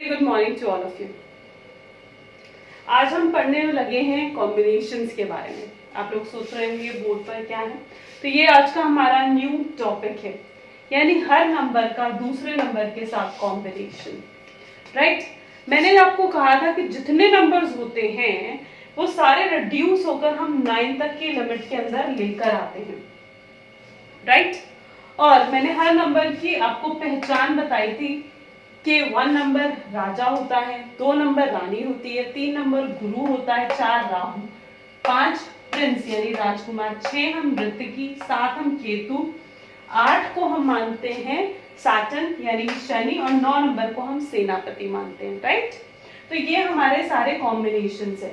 Good morning to all of you. आज हम पढ़ने लगे हैं कॉम्बिनेशंस के बारे में। आप लोग सोच रहे होंगे बोर्ड पर क्या है, तो ये आज का हमारा न्यू टॉपिक है, यानी हर नंबर का दूसरे नंबर के साथ कॉम्बिनेशन। राइट, मैंने आपको कहा था कि जितने नंबर्स होते हैं वो सारे रिड्यूस होकर हम 9 तक की लिमिट के अंदर लेकर आते हैं। राइट, और मैंने हर नंबर की आपको पहचान बताई थी कि 1 नंबर राजा होता है, 2 नंबर रानी होती है, 3 नंबर गुरु होता है, 4 राहु, 5 प्रिंस यानी राजकुमार, 6 हम ऋतिकी, 7 हम केतु, 8 को हम मानते हैं सैटर्न यानी शनि, और 9 नंबर को हम सेनापति मानते हैं। राइट, तो ये हमारे सारे कॉम्बिनेशंस है,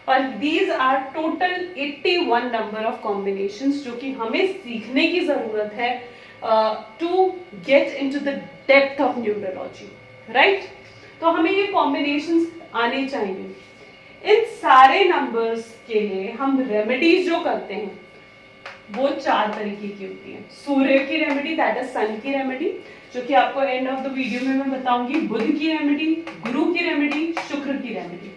और these are total 81 number of combinations जो कि हमें सीखने की जरूरत है to get into the depth of numerology. Right, तो हमें ये कॉम्बिनेशंस आने चाहिए। इन सारे नंबर्स के लिए हम रेमेडीज जो करते हैं वो 4 तरीके की होती है। सूर्य की रेमेडी, दैट इज सन की रेमेडी, जो कि आपको एंड ऑफ द वीडियो में मैं बताऊंगी। बुध की रेमेडी, गुरु की रेमेडी, शुक्र की रेमेडी।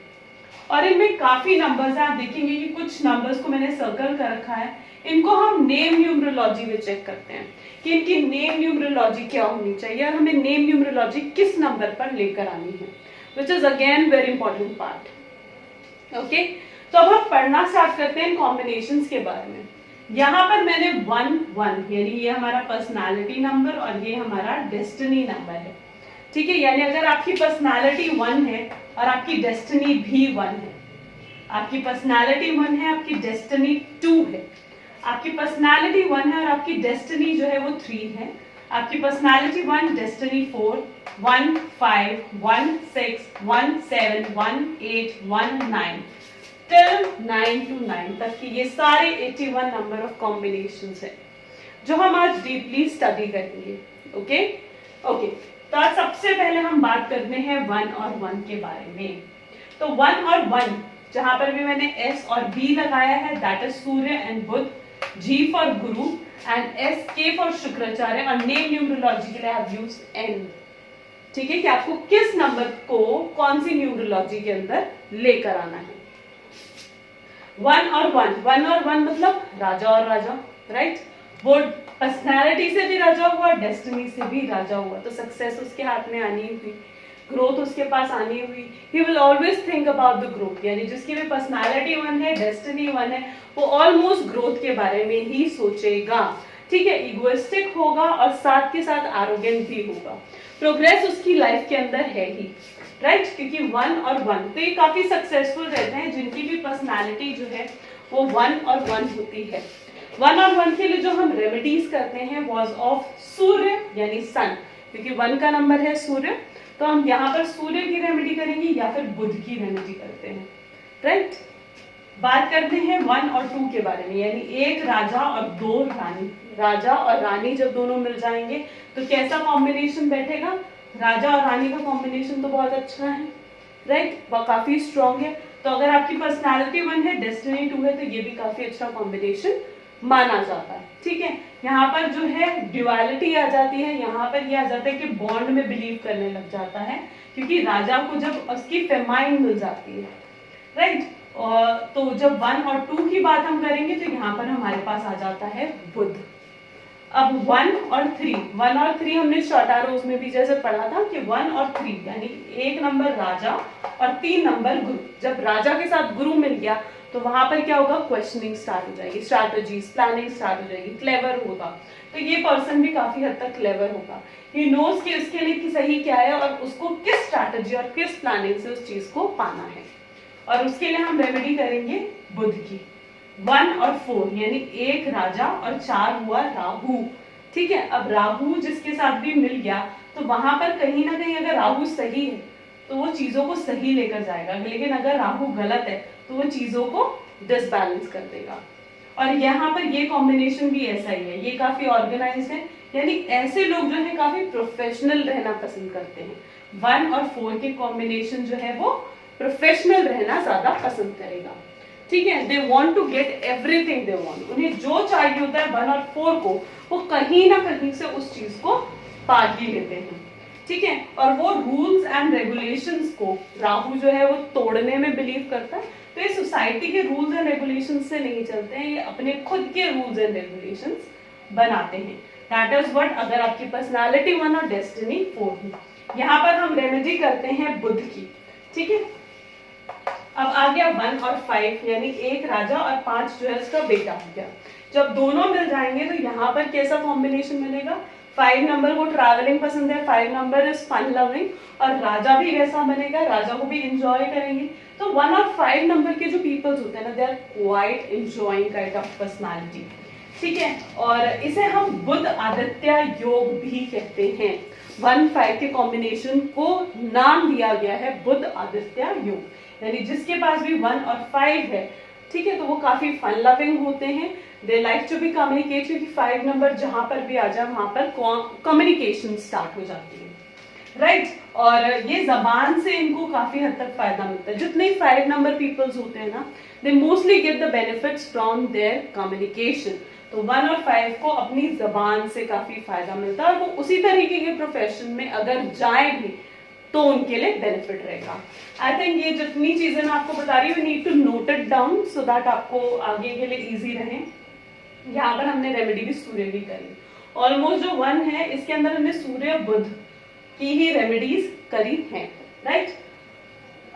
और इनमें काफी नंबर्स हैं, आप देखेंगे कि कुछ नंबर्स को मैंने सर्कल कर रखा है, इनको हम नेम न्यूमरोलॉजी में चेक करते हैं कि इनकी नेम न्यूमरोलॉजी क्या होनी चाहिए और हमें नेम न्यूमरोलॉजी किस नंबर पर लेकर आनी है, which is again very important part. Okay, तो अब हम पढ़ना स्टार्ट करते हैं कॉम्बिनेशंस के बारे में। यहाँ पर मैंने 1 यानी ये हमारा पर्सनालिटी नंबर और ये हमारा डेस्टिनी नंबर है। ठीक है, यानी अगर आपकी पर्सनालिटी 1 है और आपकी डेस्टिनी भी 1 है, आपकी पर्सनालिटी 1 है, आपकी डेस्टिनी 2 है, आपकी पर्सनालिटी 1 है और आपकी डेस्टिनी जो है वो 3 है, आपकी पर्सनालिटी 1, डेस्टिनी 4, 1, 5, 1, 6, 1, 7, 1, 8, 1, 9 till 9 to 9 तक की ये सारे 81 नंबर ऑफ कॉम्बिनेशंस है जो हम आज डीपली स्टडी करेंगे। ओके, तो आज सबसे पहले हम बात करते हैं 1 और 1 के बारे में। तो 1 और 1 जहां पर भी मैंने S और B लगाया है, that is Surya and Budh, G for Guru and S K for Shukracharya, और नेम न्यूमरोलॉजी के लिए आई हैव यूज्ड N। ठीक है, कि आपको किस नंबर को कौन सी न्यूमरोलॉजी के अंदर लेकर आना है। 1 और 1 मतलब राजा और राजा। राइट, वो पर्सनैलिटी से भी राजा हुआ, डेस्टिनी से भी राजा हुआ, तो सक्सेस उसके हाथ में आनी हुई, ग्रोथ उसके पास आनी हुई। He will always think about the growth, यानी जिसकी भी पर्सनैलिटी 1 है, डेस्टिनी 1 है, वो ऑलमोस्ट ग्रोथ के बारे में ही सोचेगा। ठीक है, इगोइस्टिक होगा और साथ के साथ एरोगेंट भी होगा। प्रोग्रेस उसकी लाइफ के अंदर है ही। राइट, क्योंकि 1 और 1 तो ये काफी सक्सेसफुल रहते हैं जिनकी भी पर्सनैलिटी जो है वो 1 और 1 होती है। 1 और 1 के लिए जो हम रेमेडीज करते हैं वॉज ऑफ सूर्य यानी सन, क्योंकि 1 का नंबर है सूर्य, तो हम यहाँ पर सूर्य की रेमेडी करेंगे या फिर बुध की रेमेडी करते हैं। राइट, बात करते हैं 1 और 2 के बारे में, यानी एक राजा और 2 रानी। राजा और रानी जब दोनों मिल जाएंगे तो कैसा कॉम्बिनेशन बैठेगा। राजा और रानी का कॉम्बिनेशन तो बहुत अच्छा है। राइट, काफी स्ट्रॉन्ग है। तो अगर आपकी पर्सनालिटी 1 है, डेस्टिनी 2 है, तो ये भी काफी अच्छा कॉम्बिनेशन माना जाता है। ठीक है, यहाँ पर जो है ड्युअलिटी आ जाती है, यहाँ पर ये आ जाता है कि बॉन्ड में बिलीव करने लग जाता है, क्योंकि राजा को जब उसकी फेमाइन मिल जाती है। राइट, तो जब 1 और 2 की बात हम करेंगे तो यहाँ पर हमारे पास आ जाता है बुध। अब 1 और 3 हमने शॉर्ट एरोज में भी जैसे पढ़ा था कि 1 और 3 यानी एक नंबर राजा और 3 नंबर गुरु। जब राजा के साथ गुरु मिल गया तो वहां पर क्या होगा, क्वेश्चनिंग स्टार्ट हो जाएगी, स्ट्रैटेजीज प्लानिंग स्टार्ट हो जाएगी, क्लेवर होगा। तो ये पर्सन भी काफी हद तक क्लेवर होगा, ही नोज कि उसके लिए सही क्या है और उसको किस स्ट्रैटेजी और किस प्लानिंग से उस चीज को पाना है। और उसके लिए हम रेमेडी करेंगे बुध की। 1 और 4 यानी एक राजा और 4 हुआ राहु। ठीक है, अब राहु जिसके साथ भी मिल गया तो वहां पर कहीं ना कहीं अगर राहु सही है तो वो चीजों को सही लेकर जाएगा, लेकिन अगर राहु गलत है तो वो चीजों को डिसबैलेंस कर देगा। और यहाँ पर ये कॉम्बिनेशन भी ऐसा ही है, ये काफी ऑर्गेनाइज्ड है, यानी ऐसे लोग जो है काफी प्रोफेशनल रहना पसंद करते हैं। 1 और 4 के कॉम्बिनेशन जो है वो प्रोफेशनल रहना ज्यादा पसंद करेगा। ठीक है, they want to get everything they want, उन्हें जो चाहिए होता है 1 और 4 को वो कहीं ना कहीं से उस चीज को पा ही लेते हैं। ठीक है, और वो रूल्स एंड रेगुलेशंस को राहु जो है वो तोड़ने में बिलीव करता है। तो ये सोसाइटी के रूल्स एंड रेगुलेशंस से नहीं चलते हैं, ये अपने खुद के रूल्स एंड रेगुलेशंस बनाते हैं। दैट इज व्हाट, अगर आपकी पर्सनालिटी 1 और डेस्टिनी 4 है। यहाँ पर हम रेमेडी करते हैं बुध की, ठीक है। अब आ गया 1 और 5, यानी एक राजा और 5 जो है उसका बेटा हो गया। जब दोनों मिल जाएंगे तो यहाँ पर कैसा कॉम्बिनेशन मिलेगा, 5 नंबर को ट्रैवलिंग पसंद है, 5 नंबर इज फन लविंग, और राजा भी वैसा बनेगा, राजा को भी एंजॉय करेंगे। तो 1 और 5 नंबर के जो पीपल्स होते हैं ना, they are quite enjoying kind of personality, ठीक है। और इसे हम बुध आदित्य योग भी कहते हैं। 1-5 के कॉम्बिनेशन को नाम दिया गया है बुध आदित्य योग, यानी जिसके पास भी 1 और 5 है, ठीक है, तो वो काफी फन लविंग होते हैं, they like to be communicate, क्योंकि 5 नंबर जहां पर भी आ जाए वहां पर कम्युनिकेशन स्टार्ट हो जाती है, राइट। और ये जबान से इनको काफी हद तक फायदा मिलता है। जितने 5 नंबर पीपल्स होते हैं ना, they mostly get the benefits from there communication. तो 1 और 5 को अपनी जबान से काफी फायदा मिलता है, और वो उसी तरीके के प्रोफेशन में अगर जाए भी तो उनके लिए बेनिफिट रहेगा। आई थिंक ये जितनी चीजें मैं आपको बता रही हूँ, need to note it down so that आपको आगे के लिए इजी रहे। यहाँ पर हमने रेमेडी भी सूर्य की करी, ऑलमोस्ट जो 1 है इसके अंदर हमने सूर्य बुध की ही रेमेडीज करी हैं, राइट।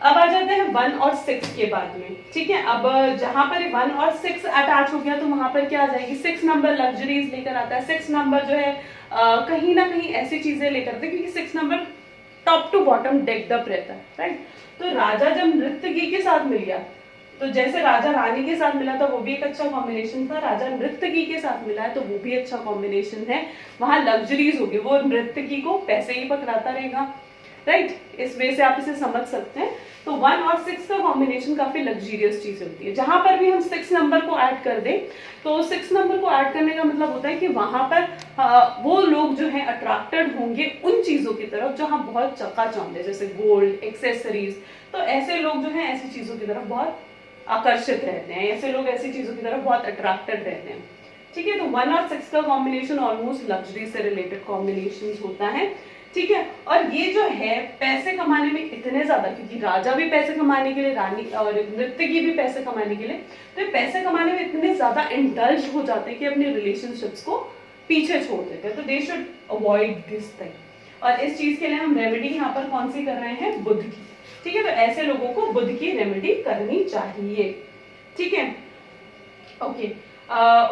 अब आ जाते हैं 1 और 6 के बाद में, ठीक है। अब जहां पर 1 और 6 अटैच हो गया तो वहां पर क्या आ जाएगी, 6 नंबर लग्जरीज लेकर आता है। 6 नंबर जो है कहीं ना कहीं ऐसी चीजें लेकर आते हैं, क्योंकि 6 number top to bottom decked up रहता है, राइट। तो राजा जब नृत्यकी के साथ मिल गया, तो जैसे राजा रानी के साथ मिला था वो भी एक अच्छा कॉम्बिनेशन था, राजा नृत्यकी के साथ मिला है तो वो भी अच्छा कॉम्बिनेशन है। वहां लग्जरीज होगी, वो नृत्यकी को पैसे ही पकड़ाता रहेगा, राइट। इस वे से आप इसे समझ सकते हैं। तो 1 और 6 का कॉम्बिनेशन काफी लग्जरियस चीज होती है। जहां पर भी हम 6 नंबर को ऐड कर दें, तो 6 नंबर को ऐड करने का मतलब होता है कि वहां पर वो लोग जो हैं अट्रैक्टेड होंगे उन चीजों की तरफ जहां बहुत चकाचौंध है, जैसे गोल्ड, एक्सेसरीज। तो ऐसे लोग जो हैं ऐसी चीजों की तरफ बहुत आकर्षित रहते हैं, ऐसे लोग ऐसी चीजों की तरफ बहुत अट्रैक्टेड रहते हैं, ठीक है। तो 1 और 6 का कॉम्बिनेशन ऑलमोस्ट लग्जरी से रिलेटेड कॉम्बिनेशन होता है, ठीक है। और ये जो है पैसे कमाने में इतने ज्यादा, क्योंकि राजा भी पैसे कमाने के लिए, रानी और नृत्यकी भी पैसे कमाने के लिए, तो ये पैसे कमाने में इतने ज्यादा इंडल्ज हो जाते हैं कि अपने रिलेशनशिप्स को पीछे छोड़ देते हैं। तो they should avoid this thing. और इस चीज के लिए हम रेमेडी यहाँ पर कौन सी कर रहे हैं, बुध की, ठीक है। तो ऐसे लोगों को बुध की रेमेडी करनी चाहिए, ठीक है, ओके।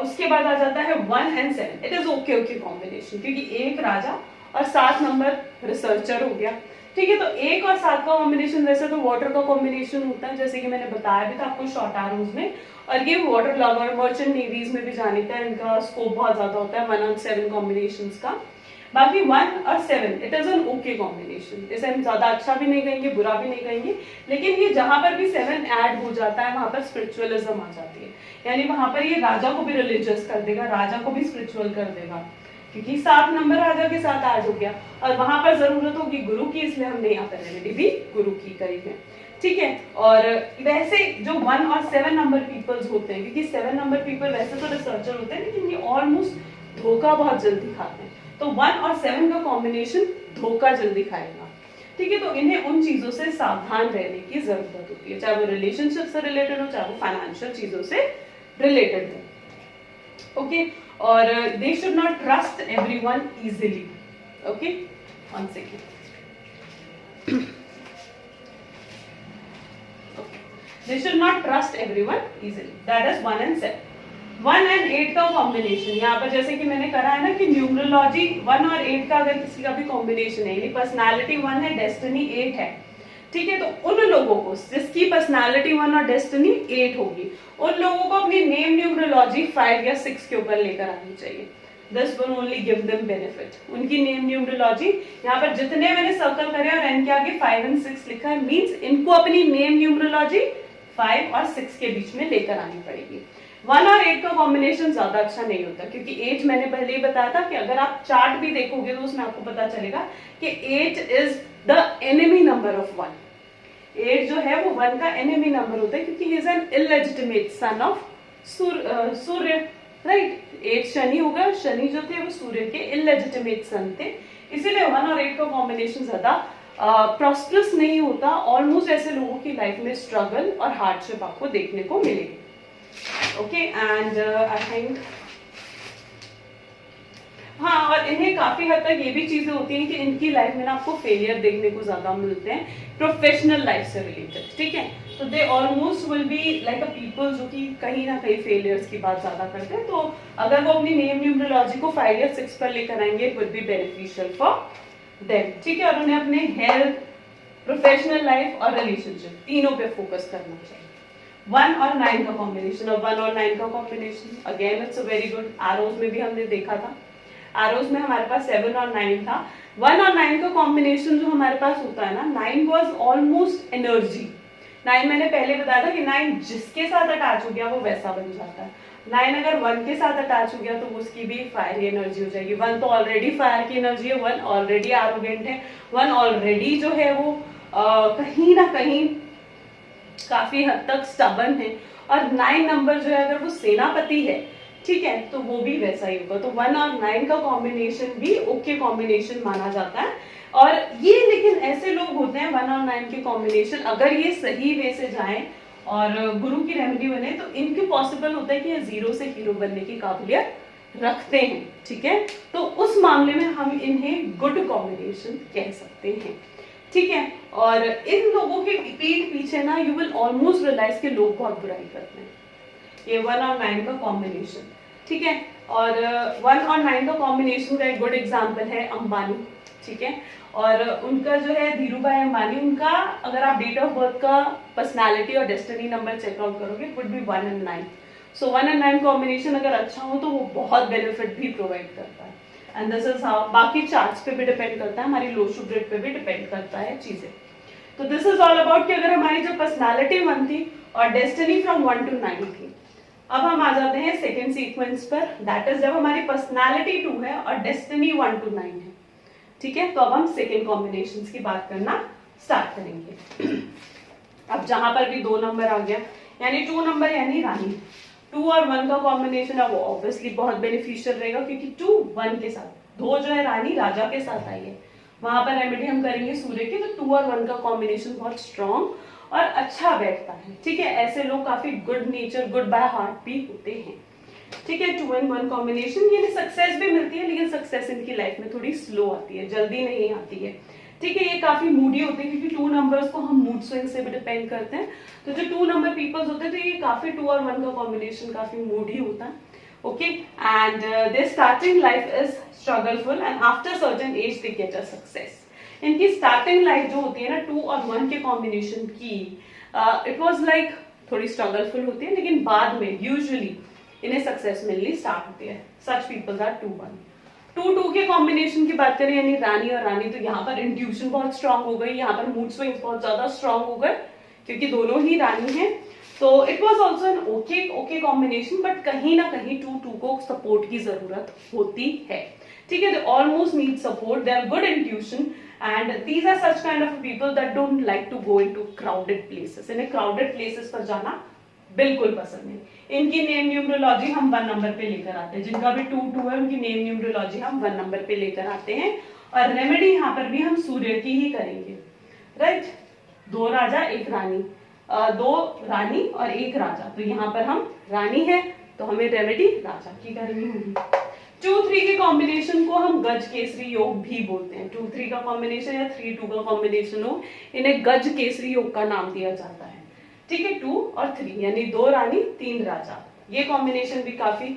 उसके बाद आ जाता है 1 and 7। It is okay combination, क्योंकि एक राजा और 7 नंबर रिसर्चर हो गया, ठीक है। तो 1 और 7 का कॉम्बिनेशन वैसे तो वाटर का कॉम्बिनेशन होता है, जैसे कि मैंने बताया भी था आपको शॉर्ट आरोज में, और ये वाटर लवर मर्चेंट नेवीज में भी जाने का इनका स्कोप बहुत ज्यादा होता है 1 और 7 कॉम्बिनेशन का। बाकी 1 और 7 it is an okay combination, इसे हम ज्यादा अच्छा भी नहीं कहेंगे, बुरा भी नहीं कहेंगे, लेकिन ये जहां पर भी 7 ऐड हो जाता है वहां पर स्पिरिचुअलिज्म आ जाती है, यानी वहां पर ये राजा को भी रिलीजियस कर देगा, राजा को भी स्पिरिचुअल कर देगा, क्योंकि 7 नंबर राजा के साथ ऐड हो गया, और वहां पर जरूरत होगी गुरु की, इसलिए हमने यहाँ पर रेमेडी भी गुरु की करी है, ठीक है। और वैसे जो 1 और 7 नंबर पीपल्स होते हैं, क्योंकि 7 नंबर पीपल वैसे तो रिसर्चर होते हैं, लेकिन ये ऑलमोस्ट धोखा बहुत जल्दी खाते हैं। तो 1 और 7 का कॉम्बिनेशन धोखा जल्दी खाएगा, ठीक है। तो इन्हें उन चीजों से सावधान रहने की जरूरत होती है, चाहे वो रिलेशनशिप से रिलेटेड हो, चाहे वो फाइनेंशियल चीजों से रिलेटेड हो, ओके। और they should not trust everyone easily, okay. 1 second, they should not trust everyone easily, that is 1 and 7। 1 and 8 का कॉम्बिनेशन यहाँ पर जैसे कि मैंने करा है ना कि न्यूमरोलॉजी 1 और 8 का अगर किसी का भी कॉम्बिनेशन है, यानी पर्सनालिटी 1 है, डेस्टिनी 8 है, ठीक है। तो उन लोगों को जिसकी पर्सनालिटी 1 और डेस्टिनी 8 होगी, उन लोगों को अपनी नेम न्यूमरोलॉजी 5 या 6 के ऊपर लेकर आनी चाहिए। This will only give them benefit. उनकी नेम न्यूमरोलॉजी यहाँ पर जितने मैंने सर्कल करे और एन के आगे 5 and 6 लिखा है, मींस इनको अपनी नेम न्यूमरोलॉजी 5 और 6 के बीच में लेकर आनी पड़ेगी। 1 और 8 का कॉम्बिनेशन ज्यादा अच्छा नहीं होता, क्योंकि 8 मैंने पहले ही बताया था कि अगर आप चार्ट भी देखोगे तो उसमें आपको पता चलेगा कि 8 is the enemy number of 1। 8 जो है वो 1 का एनिमी नंबर होता है, क्योंकि he is an illegitimate son of Surya, right. 8 Shani होगा, शनि जो थे वो सूर्य के इलेजिटिमेट सन थे, इसीलिए 1 और 8 का कॉम्बिनेशन ज्यादा प्रॉस्परस नहीं होता। ऑलमोस्ट ऐसे लोगों की लाइफ में स्ट्रगल और हार्डशिप आपको देखने को मिलेगी। ओके, एंड आई थिंक हाँ, और इन्हें काफी हद तक ये भी चीजें होती हैं कि इनकी लाइफ में ना आपको फेलियर देखने को ज्यादा मिलते हैं प्रोफेशनल लाइफ से रिलेटेड, ठीक है। तो they almost will be like a people जो कि कहीं ना कहीं फेलियर्स की बात ज्यादा करते हैं। तो अगर वो अपनी नेम न्यूमरोलॉजी को 5 या 6 पर लेकर आएंगे, it will be beneficial for them, ठीक है। और उन्हें अपने हेल्थ, प्रोफेशनल लाइफ और रिलेशनशिप तीनों पे फोकस करना चाहिए। 1 और 9 का कॉम्बिनेशन, और 1 और 9 का combination again it's a very good. Arrows में भी हमने देखा था, एरोज में हमारे पास 7 और 9 था। 1 और 9 का कॉम्बिनेशन जो हमारे पास होता है ना, 9 वॉज ऑलमोस्ट एनर्जी। 9 मैंने पहले बताया था कि 9 जिसके साथ अटैच हो गया वो वैसा बन जाता है। 9 अगर 1 के साथ अटैच हो गया तो उसकी भी फायर एनर्जी हो जाएगी। 1 तो ऑलरेडी फायर की एनर्जी है, 1 ऑलरेडी एरोगेंट है, 1 ऑलरेडी जो है वो कहीं ना कहीं काफी हद तक स्टबर्न है। और 9 नंबर जो है अगर वो सेनापति है, ठीक है, तो वो भी वैसा ही होगा। तो 1 और 9 का कॉम्बिनेशन भी ओके कॉम्बिनेशन माना जाता है। और ये लेकिन ऐसे लोग होते हैं 1 और 9 के कॉम्बिनेशन, अगर ये सही वे से जाएं और गुरु की रेमेडी बने तो इनके पॉसिबल होता है कि ये 0 से हीरो बनने की काबिलियत रखते हैं, ठीक है। तो उस मामले में हम इन्हें गुड कॉम्बिनेशन कह सकते हैं, ठीक है। और इन लोगों के पीठ पीछे ना यू विल ऑलमोस्ट रियलाइज के लोग बहुत बुराई करते हैं। ये 1 और 9 का कॉम्बिनेशन, ठीक है। और 1 और 9 का कॉम्बिनेशन का एक गुड एग्जाम्पल है अंबानी, ठीक है। और उनका जो है धीरू भाई अंबानी, उनका अगर आप डेट ऑफ बर्थ का पर्सनालिटी और डेस्टिनी नंबर चेकआउट करोगे, इट वुड बी 1 और 9। सो 1 और 9 कॉम्बिनेशन अगर अच्छा हो तो वो बहुत बेनिफिट भी प्रोवाइड करता है। एंड दिस इज हाउ, बाकी चार्ट्स पे भी डिपेंड करता है, हमारी लो शुभ रेट पे भी डिपेंड करता है चीजें। तो दिस इज ऑल अबाउट कि अगर हमारी जो पर्सनालिटी 1 थी और डेस्टिनी फ्रॉम 1 to 9 थी। अब हम आ जाते हैं सेकेंड सीक्वेंस पर, दैट इज जब हमारी पर्सनालिटी 2 है और डेस्टिनी 1 to 9 है, ठीक है। तो अब हम सेकेंड कॉम्बिनेशन की बात करना स्टार्ट करेंगे। अब जहां पर भी 2 नंबर आ गया, यानी 2 नंबर यानी रानी, 2 और 1 का कॉम्बिनेशन है वो ऑब्वियसली बहुत बेनिफिशियल रहेगा, क्योंकि 2 1 के साथ, 2 जो है रानी राजा के साथ आई है, वहां पर रेमेडी हम करेंगे सूर्य की। तो 2 और 1 का कॉम्बिनेशन बहुत स्ट्रॉन्ग और अच्छा बैठता है, ठीक है। ऐसे लोग काफी good nature, good by heart भी होते हैं, ठीक है। 2 and 1 कॉम्बिनेशन, यानी सक्सेस भी मिलती है, लेकिन सक्सेस इनकी लाइफ में थोड़ी स्लो आती है, जल्दी नहीं आती है, ठीक है। ये काफी मूडी होते हैं, क्योंकि 2 नंबर्स को हम मूड स्विंग से भी डिपेंड करते हैं। तो जो 2 नंबर पीपल्स होते हैं, तो ये काफी 2 और 1 का कॉम्बिनेशन काफी मूडी होता है, okay. And their starting life is strugglefull and after certain age they get a success. इनकी स्टार्टिंग लाइफ जो होती है ना 2 और 1 के कॉम्बिनेशन की, इट वाज लाइक थोड़ी स्ट्रगलफुल होती है, लेकिन बाद में यूजुअली इन्हें सक्सेस मिलनी स्टार्ट होती है। Such peoples are 2 1। 2 2 के कॉम्बिनेशन की बात करें, यानी रानी और रानी, तो यहाँ पर इंट्यूशन बहुत स्ट्रांग हो गई, यहाँ पर मूड स्विंग्स बहुत ज्यादा स्ट्रांग हो गए, क्योंकि दोनों ही रानी हैं। तो it was also an okay combination, but कहीं ना कहीं 2 2 को सपोर्ट की जरूरत होती है, ठीक है। They almost need support, they are good intuition and these are such kind of people that don't like to go into crowded places. इन्हें crowded places पर जाना बिल्कुल पसंद नहीं। इनकी नेम न्यूमरोलॉजी हम 1 नंबर पे लेकर आते हैं, जिनका भी 2 2 है उनकी नेम न्यूमरोलॉजी हम 1 नंबर पे लेकर आते हैं। और रेमेडी यहाँ पर भी हम सूर्य की ही करेंगे, राइट। 2 राजा 1 रानी, 2 रानी और 1 राजा, तो यहाँ पर हम रानी है तो हमें रेमेडी राजा की करनी होगी। 2 3 के कॉम्बिनेशन को हम गज केसरी योग भी बोलते हैं। 2 3 का कॉम्बिनेशन या 3 2 का कॉम्बिनेशन हो, इन्हें गज केसरी योग का नाम दिया जाता है, ठीक है। 2 और 3 यानी 2 रानी 3 राजा, ये कॉम्बिनेशन भी काफी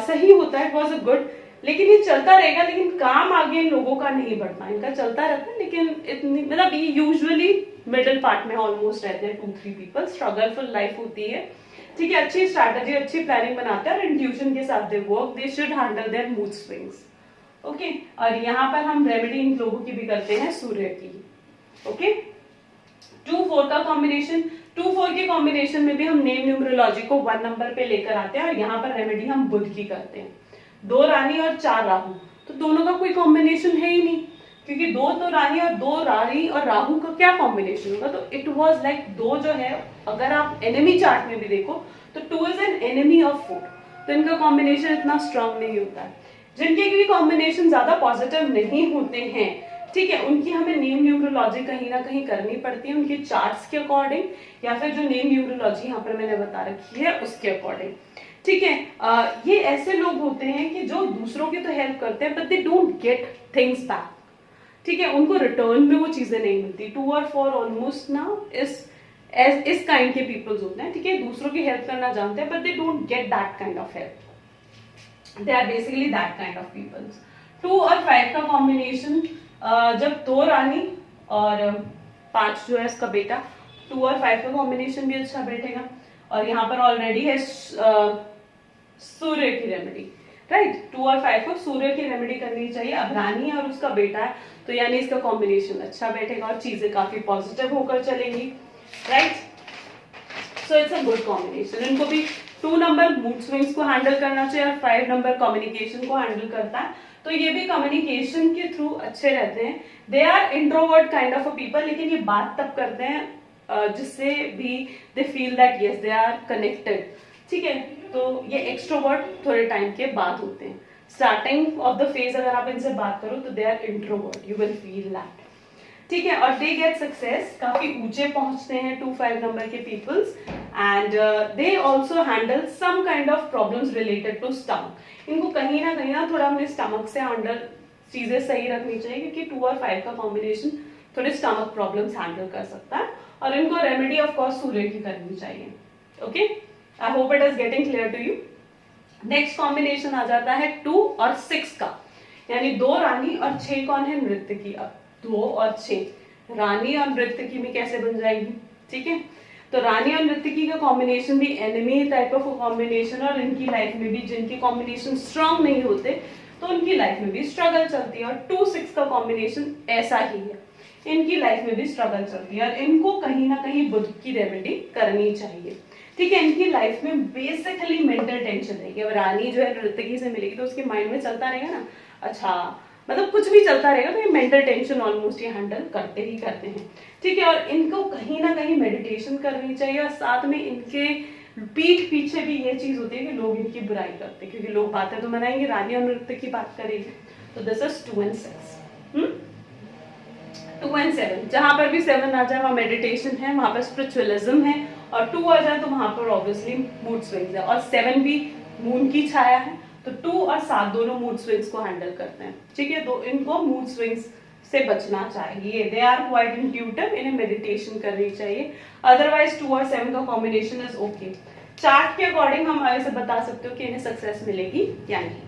सही होता है, वॉज अ गुड। लेकिन ये चलता रहेगा, लेकिन काम आगे इन लोगों का नहीं बढ़ना, इनका चलता रहता है, लेकिन इतनी मतलब ये यूजुअली मिडिल पार्ट में ऑलमोस्ट रहते हैं। 2 3 पीपल स्ट्रगलफुल लाइफ होती है, ठीक है। अच्छी स्ट्रैटेजी, अच्छी प्लानिंग बनाते हैं और इंट्यूशन के साथ they work, they should handle their mood swings, okay. और यहाँ पर हम रेमेडी इन लोगों की भी करते हैं सूर्य की, ओके। 2 4 का कॉम्बिनेशन, 2 4 के कॉम्बिनेशन में भी हम नेम न्यूमरोलॉजी को 1 नंबर पे लेकर आते हैं और यहाँ पर रेमेडी हम बुध की करते हैं। 2 रानी और 4 राहु, तो दोनों का कोई कॉम्बिनेशन है ही नहीं, क्योंकि 2 तो रानी और 2 रानी और राहु का क्या कॉम्बिनेशन होगा। तो इट वाज लाइक 2 जो है, अगर आप एनिमी चार्ट में भी देखो तो 2 इज एन एनिमी ऑफ 4, तो इनका कॉम्बिनेशन इतना स्ट्रांग नहीं होता है। जिनके भी कॉम्बिनेशन ज्यादा पॉजिटिव नहीं होते हैं, ठीक है, उनकी हमें नेम न्यूमरोलॉजी कहीं ना कहीं करनी पड़ती है, उनके चार्ट्स के अकॉर्डिंग या फिर जो नेम न्यूमरोलॉजी यहाँ पर मैंने बता रखी है उसके अकॉर्डिंग, ठीक है। ये ऐसे लोग होते हैं कि जो दूसरों की तो हेल्प करते हैं but they don't get things back, ठीक है, उनको रिटर्न में वो चीजें नहीं मिलती। 2 और 4 ऑलमोस्ट नाउ इस काइंड के पीपल्स होते हैं, ठीक है, दूसरों की हेल्प करना जानते हैं but they don't get that kind of help, they are basically that kind of peoples. 2 और 5 का कॉम्बिनेशन, जब 2 रानी और 5 जो है इसका बेटा, 2 और 5 का कॉम्बिनेशन भी अच्छा बैठेगा। और यहाँ पर ऑलरेडी है सूर्य की रेमेडी, राइट। 2 और 5 को सूर्य की रेमेडी करनी चाहिए। अब रानी और उसका बेटा है तो यानी इसका कॉम्बिनेशन अच्छा बैठेगा और चीजें काफी पॉजिटिव होकर चलेंगी, right. So it's a good combination. इनको भी 2 नंबर मूड स्विंग्स को हैंडल करना चाहिए और 5 नंबर कम्युनिकेशन को हैंडल करता है, तो ये भी कम्युनिकेशन के थ्रू अच्छे रहते हैं। They are introvert kind of a people, लेकिन ये बात तब करते हैं जिससे भी they feel that yes they are connected, ठीक है। तो ये एक्सट्रोवर्ट थोड़े टाइम के बाद होते हैं। स्टार्टिंग ऑफ द फेज अगर आप इनसे बात करो तो they are introvert, you will feel that, ठीक है। और दे गेट सक्सेस, काफी ऊंचे पहुंचते हैं 2-5 नंबर के peoples, and they also handle some kind of problems related to stomach. इनको कहीं ना थोड़ा अपने स्टमक से हैंडल चीजें सही रखनी चाहिए, क्योंकि 2 और 5 का कॉम्बिनेशन थोड़े स्टमक प्रॉब्लम्स हैंडल कर सकता है। और इनको रेमेडी ऑफ कोर्स सूर्य की करनी चाहिए, okay. I hope it is getting clear to you. Next combination आ जाता है 2 और 6 का, यानी 2 रानी और 6 कौन है, नृत्यकी। अब 2 और 6 रानी और नृत्यकी में कैसे बन जाएगी, ठीक है। तो रानी और नृत्यकी का कॉम्बिनेशन भी एनिमी टाइप ऑफ कॉम्बिनेशन, और इनकी लाइफ में भी जिनके कॉम्बिनेशन स्ट्रांग नहीं होते तो उनकी लाइफ में भी स्ट्रगल चलती है। और 2-6 का कॉम्बिनेशन ऐसा ही है, इनकी लाइफ में भी स्ट्रगल चलती है और इनको कहीं ना कहीं बुध की रेमेडी करनी चाहिए, ठीक है। इनकी लाइफ में बेसिकली मेंटल टेंशन रहेगी। अब रानी जो है नृत्यकी से मिलेगी तो उसके माइंड में चलता रहेगा ना, अच्छा मतलब कुछ भी चलता रहेगा, तो ये मेंटल टेंशन ऑलमोस्ट ये हैंडल करते ही करते हैं, ठीक है। और इनको कहीं ना कहीं मेडिटेशन करनी चाहिए, और साथ में इनके पीठ पीछे भी ये चीज होती है कि लोग इनकी बुराई करते हैं, क्योंकि लोग बातें तो बनाएंगे, रानी और नृत्य की बात करेंगे। तो दिस इज 2 and 6। 2 and 7, जहां पर भी 7 आ जाए वहां मेडिटेशन है, वहां पर स्पिरिचुअलिज्म है, और 2 आ जाए तो वहां पर ऑब्वियसली मूड स्विंग्स है, और 7 भी मून की छाया है, तो 2 और 7 दोनों मूड स्विंग्स को हैंडल करते हैं, ठीक है। तो इनको मूड स्विंग्स से बचना चाहिए। दे आर क्वाइट इंट्यूटिव, इन्हें मेडिटेशन करनी चाहिए। अदरवाइज 2 और 7 का कॉम्बिनेशन इज ओके। चार्ट के अकॉर्डिंग हम ऐसे बता सकते हो कि इन्हें सक्सेस मिलेगी या नहीं,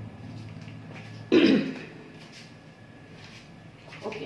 ओके।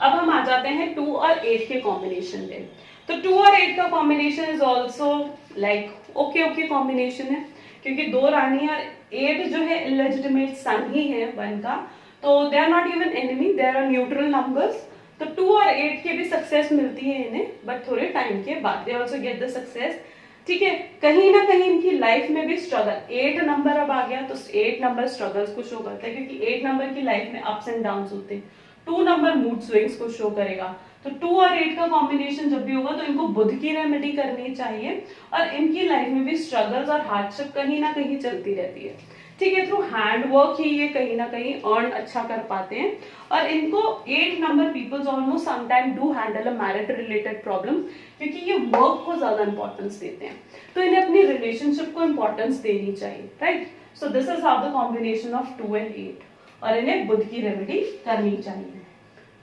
अब हम आ जाते हैं 2 और 8 के कॉम्बिनेशन पे। तो 2 और 8 का combination is also like okay combination है, क्योंकि 2 रानी और 8 जो है इलेजिटिमेट सन ही है 1 का, तो they are not even enemy, they are neutral numbers. तो 2 और 8 के भी सक्सेस मिलती है इन्हें, बट थोड़े टाइम के बाद they also get the success, ठीक है। कहीं ना कहीं इनकी लाइफ में भी स्ट्रगल, 8 नंबर अब आ गया तो 8 नंबर स्ट्रगल्स को शो करता है, क्योंकि 8 नंबर की लाइफ में अप्स एंड डाउन्स होते हैं। 2 नंबर मूड स्विंग्स को शो करेगा। तो 2 और 8 का कॉम्बिनेशन जब भी होगा तो इनको बुध की रेमेडी करनी चाहिए, और इनकी लाइफ में भी स्ट्रगल्स और हार्डशिप कहीं ना कहीं चलती रहती है, ठीक है। थ्रू हैंड वर्क ही ये कहीं ना कहीं अर्न अच्छा कर पाते हैं। और इनको 8 number peoples almost sometime do handle a married related problem, क्योंकि ये वर्क को ज्यादा इंपॉर्टेंस देते हैं, तो इन्हें अपनी रिलेशनशिप को इंपॉर्टेंस देनी चाहिए, right. So this is how the combination of 2 and 8, और इन्हें बुध की रेमेडी करनी चाहिए।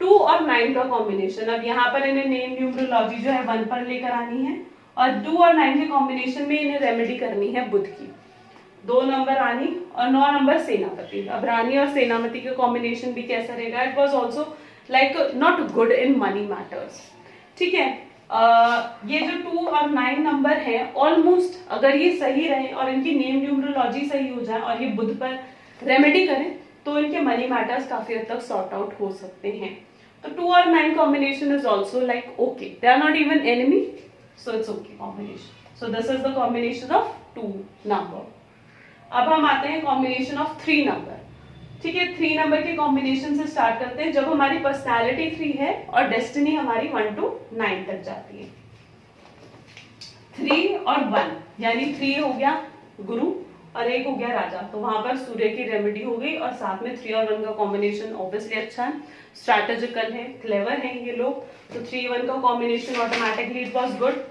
2 और 9 का कॉम्बिनेशन, अब यहाँ पर इन्हें नेम न्यूमरोलॉजी जो है 1 पर लेकर आनी है, और 2 और 9 के कॉम्बिनेशन में इन्हें रेमेडी करनी है बुध की। 2 नंबर रानी और 9 नंबर सेनापति। अब रानी और सेनापति का कॉम्बिनेशन भी कैसा रहेगा, it was also like not good in money matters, ठीक है। ये जो 2 और 9 नंबर है ऑलमोस्ट अगर ये सही रहे और इनकी नेम न्यूमरोलॉजी सही हो जाए और ये बुध पर रेमेडी करें तो इनके मनी मैटर्स काफी हद तक सॉर्ट आउट हो सकते हैं। तो 2 और 9 combination is also like okay, they are not even enemy, so it's okay combination. So this is the combination of 2 number. अब हम आते हैं कॉम्बिनेशन ऑफ 3 नंबर, ठीक है। 3 नंबर के कॉम्बिनेशन से स्टार्ट करते हैं, जब हमारी पर्सनालिटी 3 है और डेस्टिनी हमारी 1 to 9 तक जाती है। 3 और 1 यानी 3 हो गया गुरु और एक हो गया राजा, तो वहां पर सूर्य की रेमेडी हो गई। और साथ में 3 और 1 का कॉम्बिनेशन ऑब्वियसली अच्छा है, स्ट्रैटेजिकल है, क्लेवर है ये लोग, तो 3-1 का combination automatically it was good,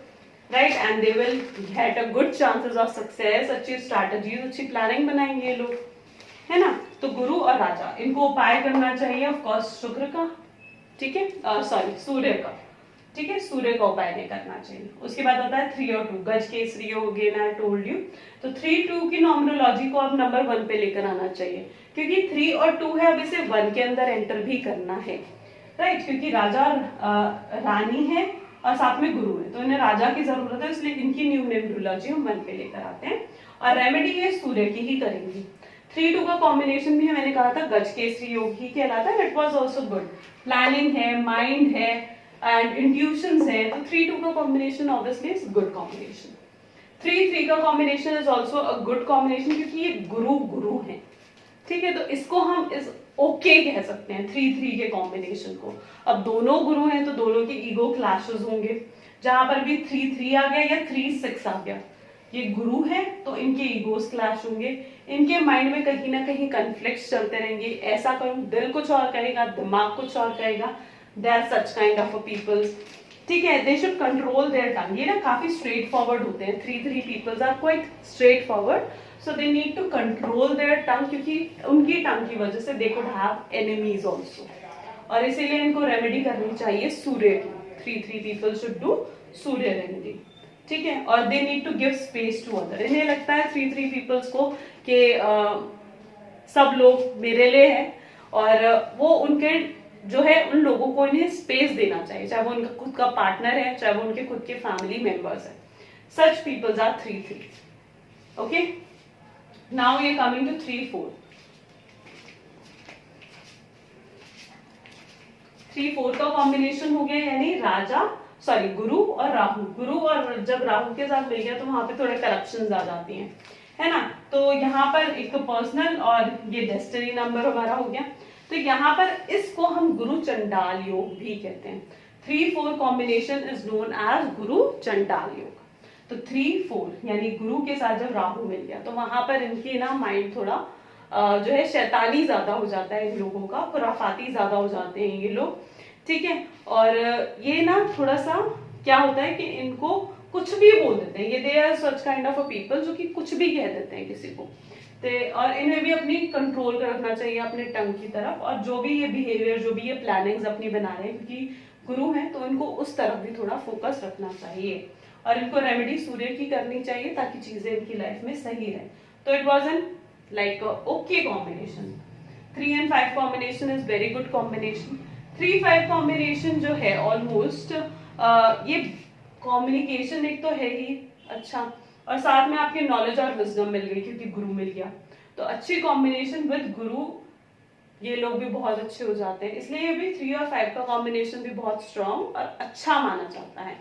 right, and they will get a good chances of success. अच्छी स्ट्रैटेजी, अच्छी प्लानिंग बनाएंगे ये लोग, है ना। तो गुरु और राजा, इनको उपाय करना चाहिए ऑफकोर्स शुक्र का, ठीक है, सॉरी सूर्य का, ठीक है, सूर्य का उपाय नहीं करना चाहिए। उसके बाद आता है 3 और 2, गज केसरी हो गए ना, टोल्ड यू। तो 3-2 की नॉमरोलॉजी को अब नंबर 1 पे लेकर आना चाहिए, क्योंकि 3 और 2 है, अब इसे 1 के अंदर एंटर भी करना है, राइट, क्योंकि राजा और रानी है और साथ में गुरु है, तो इन्हें राजा की जरूरत है, इसलिए इनकी न्यूमरोलॉजी हम 1 पे लेकर आते हैं। और रेमेडी है सूर्य की ही करेंगे। 3-2 का कॉम्बिनेशन भी मैंने कहा था गज केसरी योग ही कहलाता है, it was also good, planning है, माइंड है एंड इंट्यूशंस है, तो 3-2 का combination obviously is good combination. 3-3 का combination is also a good combination, क्योंकि ये गुरु गुरु है, ठीक है, तो इसको हम इस ओके कह सकते हैं 3-3 के कॉम्बिनेशन को। अब दोनों गुरु हैं तो दोनों के ईगो क्लैशेस होंगे, जहां पर भी 3-3 आ गया या 3-6 आ गया, ये गुरु है तो इनके ईगोस क्लैश होंगे, इनके माइंड में कहीं ना कहीं कन्फ्लिक्ट्स चलते रहेंगे, ऐसा करूं, दिल कुछ और कहेगा, दिमाग कुछ और कहेगा, they are such kind of a peoples, ठीक है, they should control their tongue. ये ना काफी स्ट्रेट फॉरवर्ड होते हैं, 3-3 peoples are quite straightforward, so they need to control their tongue, क्योंकि उनकी टंग की वजह से they could have enemies also, और इसीलिए इनको रेमेडी करनी चाहिए सूर्य की। 3-3 people should do Surya remedy, ठीक है, और they need to give space to other. इन्हें लगता है 3-3 पीपल्स को कि सब लोग मेरे लिए हैं, और वो उनके जो है उन लोगों को इन्हें स्पेस देना चाहिए, चाहे वो उनका खुद का पार्टनर है, चाहे वो उनके खुद के फैमिली मेंबर्स है। Such peoples are 3-3, okay. Now we are coming to 3-4। 3-4 का कॉम्बिनेशन हो गया, यानी राजा सॉरी गुरु और राहु, गुरु और जब राहु के साथ मिल गया तो वहां पे थोड़े करप्शन आ जाती हैं, है ना। तो यहाँ पर एक तो पर्सनल और ये डेस्टिनी नंबर हमारा हो गया, तो यहाँ पर इसको हम गुरु चंडाल योग भी कहते हैं। 3-4 कॉम्बिनेशन इज नोन एज गुरु चंडाल योग। तो 3-4 यानी गुरु के साथ जब राहु मिल गया तो वहां पर इनकी ना माइंड थोड़ा जो है शैतानी ज्यादा हो जाता है, इन लोगों का खुराफाती ज्यादा हो जाते हैं ये लोग, ठीक है। और ये ना थोड़ा सा क्या होता है कि इनको कुछ भी बोल देते हैं, ये they are such kind of a people जो कि कुछ भी कह देते हैं किसी को, और इन्हें भी अपनी कंट्रोल कर रखना चाहिए अपने टंग की तरफ, और जो भी ये बिहेवियर, जो भी ये प्लानिंग्स अपनी बना रहे हैं, क्योंकि गुरु हैं तो इनको उस तरफ भी थोड़ा फोकस रखना चाहिए, और इनको रेमेडी सूर्य की करनी चाहिए ताकि चीजें इनकी लाइफ में सही रहे। तो it was N like okay combination. 3 and 5 combination is very good combination. 3-5 combination जो है ऑलमोस्ट ये कम्युनिकेशन एक तो है ही अच्छा, और साथ में आपकी नॉलेज और विजडम मिल गई क्योंकि गुरु मिल गया, तो अच्छी कॉम्बिनेशन विद गुरु, ये लोग भी बहुत अच्छे हो जाते हैं, इसलिए ये भी 3 और 5 का कॉम्बिनेशन भी बहुत स्ट्रॉन्ग और अच्छा माना जाता है।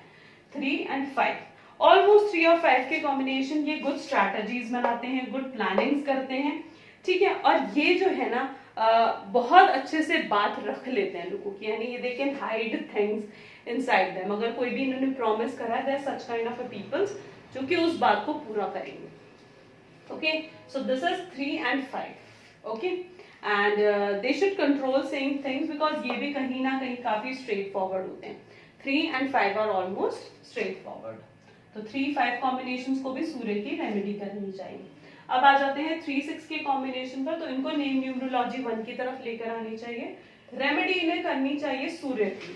3 and 5 ऑलमोस्ट 3 और 5 के कॉम्बिनेशन ये गुड स्ट्रैटेजीज बनाते हैं, गुड प्लानिंग्स करते हैं, ठीक है, और ये जो है ना बहुत अच्छे से बात रख लेते हैं लोगों की, यानी ये they can hide things inside them. अगर कोई भी इन्होंने प्रॉमिस करा है, there such kind of a peoples जो कि उस बात को पूरा करेंगे, okay. So this is 3 and 5, okay, and they should control saying things because ये भी कहीं ना कहीं काफी स्ट्रेट फॉरवर्ड होते हैं। 3 and 5 are almost straight forward, तो 3-5 कॉम्बिनेशंस को भी सूर्य की रेमेडी करनी चाहिए। अब आ जाते हैं 3-6 के कॉम्बिनेशन पर, तो इनको नेम न्यूमरोलॉजी 1 की तरफ लेकर आनी चाहिए, रेमेडी इन्हें करनी चाहिए सूर्य की।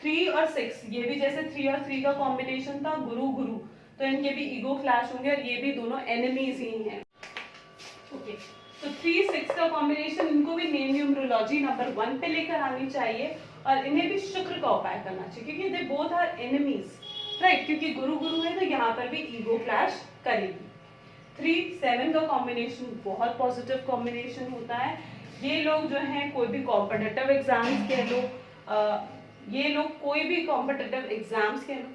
3 और 6 ये भी जैसे 3 और 3 का कॉम्बिनेशन था गुरु गुरु, तो इनके भी ईगो क्लैश होंगे और ये भी दोनों एनिमीज ही हैं, ओके। तो 3-6 का कॉम्बिनेशन इनको भी नेम न्यूमरोलॉजी नंबर 1 पे लेकर आनी चाहिए, और इन्हें भी शुक्र का उपाय करना चाहिए क्योंकि they both are enemies, right, क्योंकि गुरु गुरु है तो यहाँ पर भी ईगो क्लैश करेगी। 3-7 का कॉम्बिनेशन बहुत पॉजिटिव कॉम्बिनेशन होता है, ये लोग जो हैं कोई भी कॉम्पिटिटिव एग्जाम्स कह लो, ये लोग कोई भी कॉम्पिटिटिव एग्जाम्स कह लो,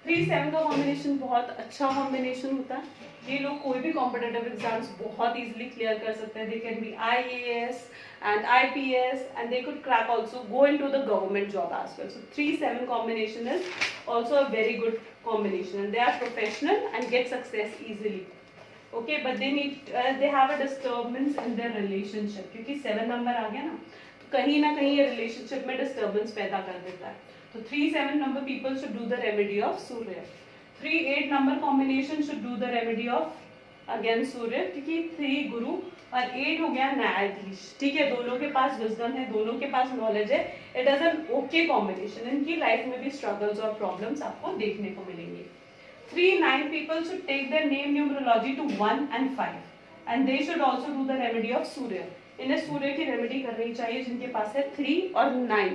3-7 का कॉम्बिनेशन बहुत अच्छा कॉम्बिनेशन होता है, ये लोग कोई भी कॉम्पिटिटिव एग्जाम्स बहुत इजीली क्लियर कर सकते हैं, दे can B IAS and IPS and they could crack also go into the government job as well. So 3-7 combination is also a very good combination and they are professional and get success easily. Okay, but they have a disturbance in their relationship, क्योंकि 7 number आ गया ना, तो कहीं ना कहीं ये relationship में disturbance पैदा कर देता है। तो 3-7 number people should do the remedy of Surya. 3-8 number combination should do the remedy of again Surya, क्योंकि 3 गुरु और 8 हो गया न्यायाधीश। ठीक है, दोनों के पास विजडम है, दोनों के पास नॉलेज है, it is an okay combination. इनकी लाइफ में भी स्ट्रगल्स और प्रॉब्लम्स आपको देखने को मिलेंगे। 3-9 people should take their name numerology to 1 and 5 and they should also do the remedy of सूर्य। इन्हें सूर्य की रेमेडी करनी चाहिए जिनके पास है 3 और 9।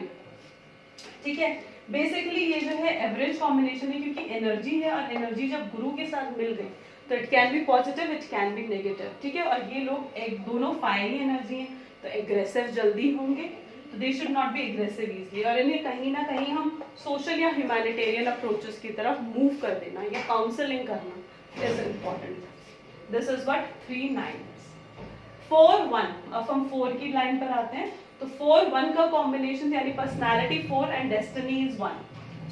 ठीक है, बेसिकली ये जो है एवरेज कॉम्बिनेशन है, क्योंकि एनर्जी है और एनर्जी जब गुरु के साथ मिल गई तो it can be positive, it can be negative. ठीक है, और ये लोग एक दोनों फायरी एनर्जी है, तो एग्रेसिव जल्दी होंगे, तो they should not be aggressive easily. और इन्हें कहीं ना कहीं हम सोशल या ह्यूमैनिटेरियन अप्रोचेस की तरफ मूव कर देना या काउंसलिंग करना is important. This is what 3-9। 4-1, अब हम 4 की लाइन पर आते हैं। तो 4-1 का कॉम्बिनेशन यानी पर्सनालिटी 4 एंड डेस्टिनी इज 1।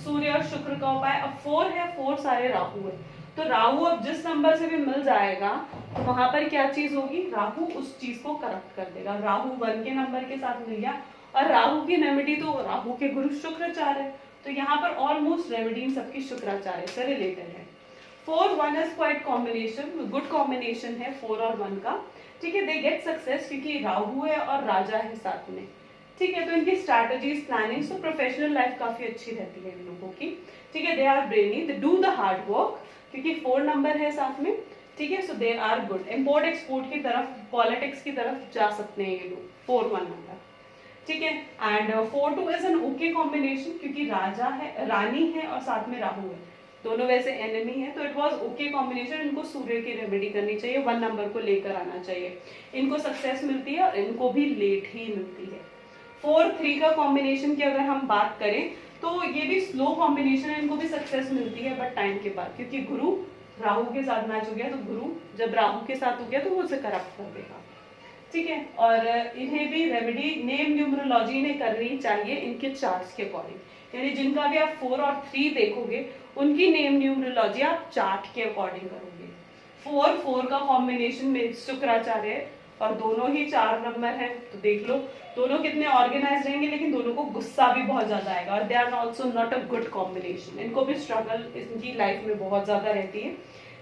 सूर्य और शुक्र का उपाय, अब 4 है, 4 सारे राहु है, तो राहु अब जिस नंबर से भी मिल जाएगा तो वहां पर क्या चीज होगी, राहु उस चीज को करप्ट कर देगा। राहु 1 के नंबर के साथ मिल गया, और राहु की रेमेडी तो राहु के गुरु शुक्राचार्य है, तो यहाँ पर ऑलमोस्ट रेमेडी इन सबकी शुक्राचार्य से रिलेटेड है। 4-1 is quite combination, good combination है 4 और 1 का। ठीक है, दे गेट सक्सेस क्योंकि राहु है और राजा है साथ में। ठीक है, तो इनकी स्ट्रैटेजीज प्लानिंग, तो प्रोफेशनल लाइफ काफी अच्छी रहती है इन लोगों की। ठीक है, they are brainy, they do the hard work, क्योंकि 4 नंबर है साथ में। ठीक है, so they are good, import export की तरफ, पॉलिटिक्स की तरफ जा सकते हैं ये लोग 4-1 नंबर। ठीक है, and 4-2 is an okay combination, क्योंकि राजा है, रानी है और साथ में राहु है, दोनों वैसे एनिमी है, तो इट वाज ओके कॉम्बिनेशन। इनको सूर्य की रेमेडी करनी चाहिए, 1 नंबर को लेकर आना चाहिए, इनको सक्सेस मिलती है और इनको भी लेट ही मिलती है। 4-3 का कॉम्बिनेशन की अगर हम बात करें तो ये भी स्लो कॉम्बिनेशन है, इनको भी सक्सेस मिलती है बट टाइम के बाद, क्योंकि गुरु राहु के साथ मैच हो गया, तो गुरु जब राहु के साथ हो गया तो वो उसे करप्ट कर देगा। ठीक है, और इन्हें भी रेमेडी नेम न्यूमरोलॉजी ने करनी चाहिए इनके चार्ट्स के अकॉर्डिंग, यानी जिनका भी आप 4 और 3 देखोगे उनकी नेम न्यूमरोलॉजी आप चार्ट के अकॉर्डिंग करोगे। 4-4 का कॉम्बिनेशन में शुक्राचार्य है और दोनों ही 4 नंबर है, तो देख लो दोनों कितने ऑर्गेनाइज रहेंगे, लेकिन दोनों को गुस्सा भी बहुत ज्यादा आएगा, और they are also not a good combination. इनको भी स्ट्रगल इनकी लाइफ में बहुत ज्यादा रहती है।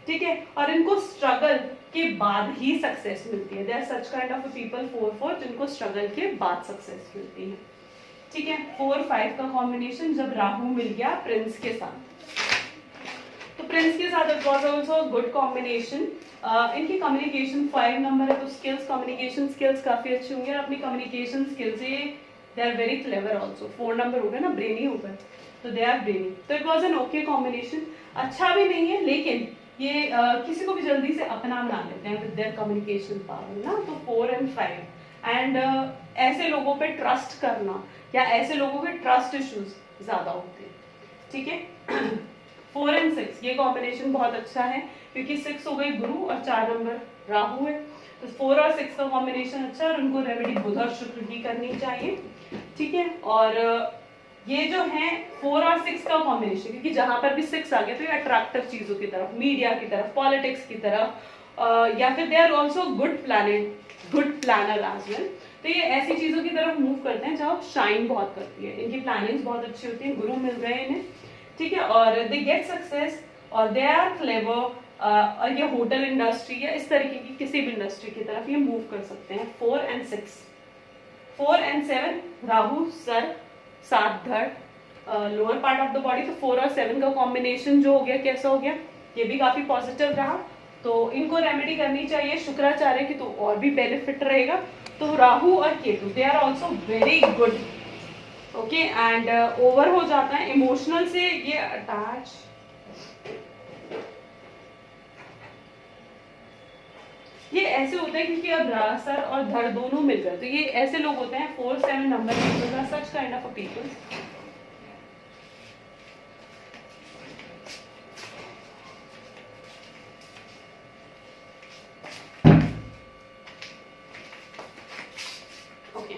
ठीक है, और इनको स्ट्रगल के बाद ही सक्सेस मिलती है। They are such kind of people 4-4 जिनको स्ट्रगल के बाद सक्सेस मिलती है। ठीक है, 4-5 का कॉम्बिनेशन जब राहु मिल गया प्रिंस के साथ, तो प्रिंस के साथ it was also good combination. इनकी कम्युनिकेशन 5 नंबर है, तो स्किल्स, कम्युनिकेशन स्किल्स काफी अच्छी होंगी, और अपनी कम्युनिकेशन स्किल्स से they are very clever also. 4 number हो गए ना, ब्रेनी हो गए, तो दे आर ब्रेनी, तो it was an okay combination. अच्छा भी नहीं है, लेकिन ये किसी को भी जल्दी से अपना बना लेते हैं विद देयर कम्युनिकेशन पावर ना, तो 4 and 5 एंड ऐसे लोगों पे ट्रस्ट करना या ऐसे लोगों के ट्रस्ट इश्यूज ज्यादा होते हैं। ठीक है, 4 and 6 ये कॉम्बिनेशन बहुत अच्छा है, क्योंकि 6 हो गई गुरु और 4 नंबर राहु है, तो 4 और 6 का कॉम्बिनेशन अच्छा है, और उनको रेमेडी बुध और शुक्र की करनी चाहिए। ठीक है, और ये जो है 4 और 6 का कॉम्बिनेशन, क्योंकि जहां पर भी 6 आ गया तो ये अट्रैक्टिव चीजों की तरफ, मीडिया की तरफ, पॉलिटिक्स की तरफ, या फिर they are also good planner as well, तो ये ऐसी चीजों की तरफ मूव करते हैं जहाँ शाइन बहुत करती है, इनकी प्लानिंग बहुत अच्छी होती है, गुरु मिल रहे हैं इन्हें। ठीक है, और दे गेट सक्सेस और दे आर क्लेवर, और ये होटल इंडस्ट्री या इस तरीके की किसी भी इंडस्ट्री की तरफ ये मूव कर सकते हैं। 4 and 6, 4 and 7 राहु सर, 7 धड़, lower part of the body, तो 4 और 7 का कॉम्बिनेशन जो हो गया कैसा हो गया, ये भी काफी पॉजिटिव रहा, तो इनको रेमेडी करनी चाहिए शुक्राचार्य की, तो और भी बेनिफिट रहेगा। तो राहु और Ketu they are also very good. Okay, and over हो जाता है इमोशनल से ये अटैच, ये ऐसे होता है क्योंकि अब सर और धड़ दोनों मिल गए, तो ये ऐसे लोग होते हैं 4-7 number people, such kind of a people. Okay,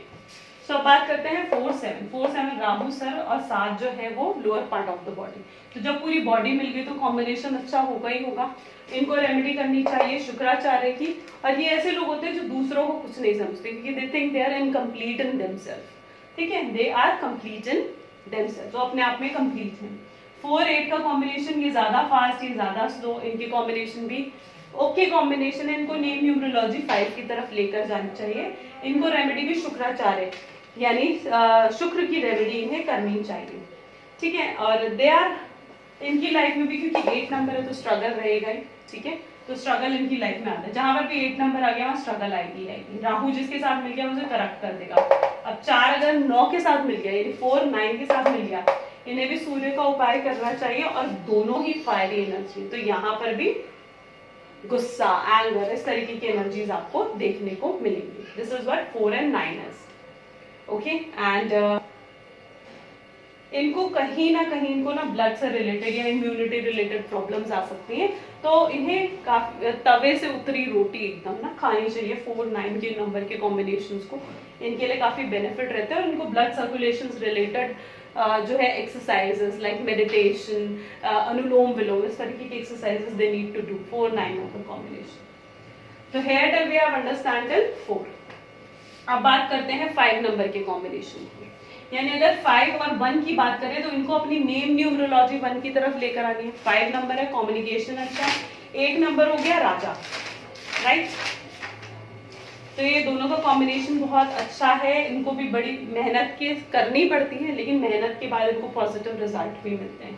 so बात करते हैं 4-7 राहु सर और 7 जो है वो lower part of the body. तो जब पूरी बॉडी मिल गई तो कॉम्बिनेशन अच्छा होगा ही होगा। इनको रेमेडी करनी चाहिए शुक्राचार्य की। और ये ऐसे लोग होते हैं जो दूसरों को कुछ नहीं समझते, क्योंकि they think they are incomplete in themselves. ठीक है, they are complete in themselves, तो अपने आप में कंप्लीट है। 4-8 का कॉम्बिनेशन, ये ज्यादा फास्ट, ये ज्यादा स्लो, इनके कॉम्बिनेशन भी ओके कॉम्बिनेशन है। इनको नेम न्यूमरोलॉजी 5 की तरफ लेकर जानी चाहिए। इनको रेमेडी भी शुक्राचार्य यानी शुक्र की रेमेडी इन्हें करनी चाहिए। ठीक है, और दे आर इनकी लाइफ में भी, क्योंकि 8 नंबर है तो स्ट्रगल रहेगा ही। ठीक है, तो स्ट्रगल इनकी लाइफ में आता है। जहां पर भी 8 नंबर आ गया वहां स्ट्रगल आएगी आएगी। राहु जिसके साथ मिल गया उसे करेक्ट कर देगा। अब 4 अगर 9 के साथ मिल गया, यानी 4-9 के साथ मिल गया, इन्हें भी सूर्य का उपाय करना चाहिए। और दोनों ही फायरी एनर्जी, तो यहाँ पर भी गुस्सा, एंगर, इस तरीके की एनर्जीज आपको देखने को मिलेंगी। This is what 4 and 9 is. Okay, and इनको कहीं ना कहीं इनको ना ब्लड से रिलेटेड या इम्यूनिटी रिलेटेड प्रॉब्लम्स आ सकती हैं, तो इन्हें काफी तवे से उतरी रोटी एकदम ना खानी चाहिए। 4-9 के नंबर के कॉम्बिनेशंस को इनके लिए काफी बेनिफिट रहते हैं। और इनको ब्लड सर्कुलेशन रिलेटेड जो है exercises like meditation, anulom vilom, इस तरीके की exercises they need to do. 4-9 number combination. तो here till we have understand till 4। अब बात करते हैं 5 नंबर के कॉम्बिनेशन की। यानी अगर 5 और 1 की बात करें तो इनको अपनी नेम न्यूमरोलॉजी 1 की तरफ लेकर आनी है। 5 नंबर है, कम्युनिकेशन अच्छा। 1 नंबर हो गया राजा, राइट। तो ये दोनों का कॉम्बिनेशन बहुत अच्छा है। इनको भी बड़ी मेहनत की करनी पड़ती है, लेकिन मेहनत के बाद इनको पॉजिटिव रिजल्ट भी मिलते हैं।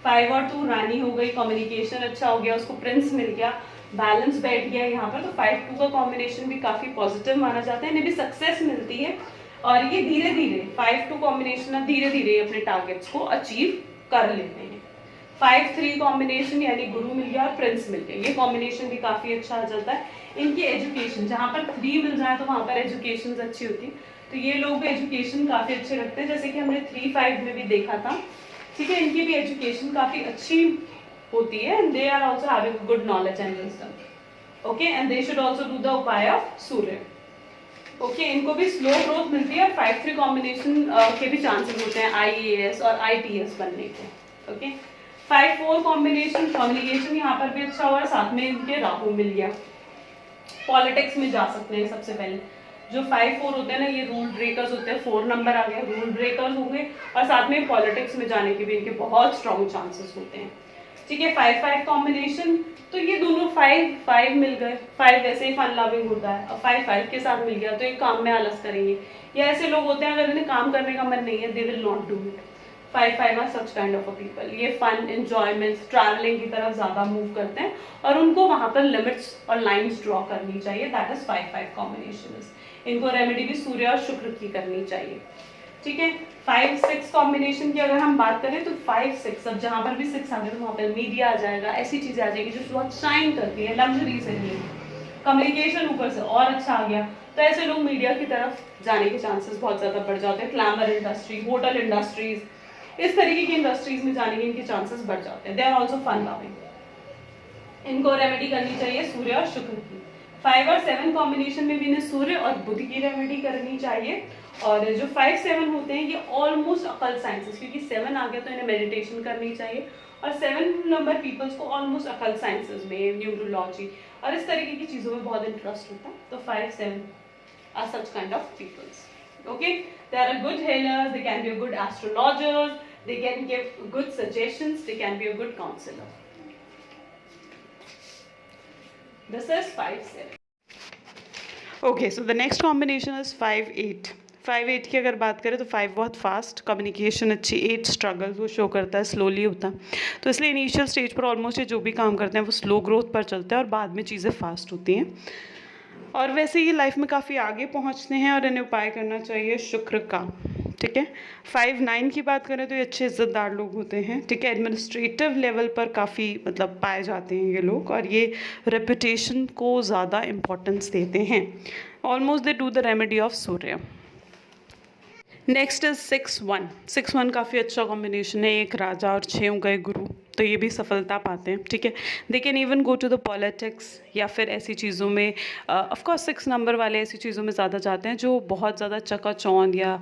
5 और 2 रानी हो गई, कम्युनिकेशन अच्छा हो गया, उसको प्रिंस मिल गया, बैलेंस बैठ गया यहाँ पर। तो 5-2 का कॉम्बिनेशन भी काफी पॉजिटिव माना जाता है, इन्हें भी सक्सेस मिलती है। और ये धीरे धीरे 5-2 कॉम्बिनेशन धीरे धीरे अपने टारगेट्स को अचीव कर लेते हैं। 5-3 कॉम्बिनेशन यानी गुरु मिल गया और प्रिंस मिल गया, ये कॉम्बिनेशन भी काफी अच्छा आ जाता है। इनकी एजुकेशन, जहां पर 3 मिल जाए तो वहां पर एजुकेशन अच्छी होती है, तो ये लोग भी एजुकेशन काफी अच्छे रखते हैं, जैसे कि हमने 3-5 में भी देखा था। ठीक है, इनकी भी एजुकेशन काफी अच्छी होती है। And they are also having good knowledge and wisdom. Okay, and they should also do the उपाय ऑफ सूर्य। ओके, इनको भी स्लो ग्रोथ मिलती है और 5-3 कॉम्बिनेशन के भी चांसेस होते हैं IAS और IPS बनने के। ओके, 5-4 कॉम्बिनेशन, कम्युनिकेशन यहाँ पर भी अच्छा हुआ, साथ में इनके राहु मिल गया। पॉलिटिक्स में जा सकते हैं सबसे पहले। जो 5-4 होते हैं ना, ये रूल ब्रेकर्स होते हैं। 4 नंबर आ गया, रूल ब्रेकर्स होंगे और साथ में पॉलिटिक्स में जाने के भी इनके बहुत स्ट्रॉन्ग चांसेस होते हैं। ठीक है, 5-5 कॉम्बिनेशन, तो ये दोनों 5-5 मिल गए। 5 वैसे ही फन लविंग होता है, अब 5-5 के साथ मिल गया तो ये काम में आलस करेंगे। या ऐसे लोग होते हैं अगर इन्हें काम करने का मन नहीं है, they will not do it. 5-5 are such kind of a people. ये फन, एंजॉयमेंट, ट्रैवलिंग की तरफ ज्यादा मूव करते हैं और उनको वहां पर लिमिट्स और लाइंस ड्रॉ करनी चाहिए। That is 5-5 combination. इनको रेमेडी भी सूर्य और शुक्र की करनी चाहिए। ठीक है, 5-6 कॉम्बिनेशन की अगर हम बात करें तो 5-6, अब जहां पर भी 6 आ गए तो वहां पर मीडिया आ जाएगा, ऐसी चीजें आ जाएगी जो बहुत शाइन करती है, लग्जरी से नहीं। कम्युनिकेशन ऊपर से और अच्छा आ गया, तो ऐसे लोग मीडिया की तरफ जाने के चांसेस बहुत ज्यादा बढ़ जाते हैं। ग्लैमर इंडस्ट्री, होटल इंडस्ट्रीज, इस तरीके की इंडस्ट्रीज में जाने के इनके चांसेस बढ़ जाते हैं। They are also fun loving. इनको रेमेडी करनी चाहिए सूर्य और शुक्र की। 5 और 7 कॉम्बिनेशन में भी इन्हें सूर्य और बुध की रेमेडी करनी चाहिए। और जो 5-7 होते हैं ये ऑलमोस्ट अकल साइंसेस, क्योंकि 7 आ गया तो इन्हें मेडिटेशन करनी चाहिए। और 7 नंबर पीपल्स को ऑलमोस्ट अकल साइंसेस में, न्यूमरोलॉजी और इस तरीके की चीजों में बहुत इंटरेस्ट होता है। तो 5-7 are such kind of peoples. Okay, they are a good healers, they can be a good astrologers, they can give good suggestions, they can be a good counselor. This is 5-7. Okay, so the next combination is 5-8. 5-8 की अगर बात करें तो 5 बहुत fast, communication अच्छी, 8 struggle वो show करता है, स्लोली होता है। तो इसलिए इनिशियल स्टेज पर ऑलमोस्ट ये जो भी काम करते हैं वो स्लो ग्रोथ पर चलते हैं और बाद में चीज़ें फास्ट होती हैं। और वैसे ये लाइफ में काफ़ी आगे पहुंचते हैं और इन्हें उपाय करना चाहिए शुक्र का। ठीक है, 5-9 की बात करें तो ये अच्छे इज्जतदार लोग होते हैं। ठीक है, एडमिनिस्ट्रेटिव लेवल पर काफ़ी मतलब पाए जाते हैं ये लोग, और ये रेपुटेशन को ज़्यादा इम्पोर्टेंस देते हैं। Almost they do the remedy of Surya. Next is 6-1। 6-1 काफ़ी अच्छा कॉम्बिनेशन है, एक राजा और 6 हो गए गुरु। तो ये भी सफलता पाते हैं, ठीक है। They can even go to the politics या फिर ऐसी चीज़ों में, ऑफ कोर्स 6 नंबर वाले ऐसी चीज़ों में ज़्यादा जाते हैं जो बहुत ज़्यादा चकाचौंध या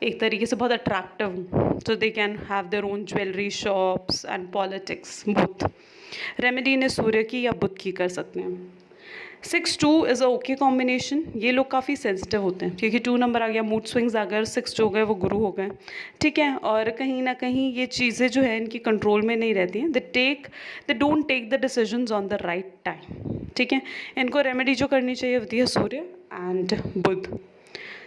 एक तरीके से बहुत अट्रैक्टिव, तो they can have their own jewellery shops and politics both. Remedy इन्हें सूर्य की या बुध की कर सकते हैं। 6-2 इज़ अ ओके कॉम्बिनेशन। ये लोग काफ़ी सेंसिटिव होते हैं क्योंकि 2 नंबर आ गया, मूड स्विंग्स अगर 6 जो गए वो गुरु हो गए, ठीक है। और कहीं ना कहीं ये चीज़ें जो है इनकी कंट्रोल में नहीं रहती हैं। They don't take the decisions on the right time, ठीक है। इनको रेमेडी जो करनी चाहिए होती है सूर्य एंड बुध।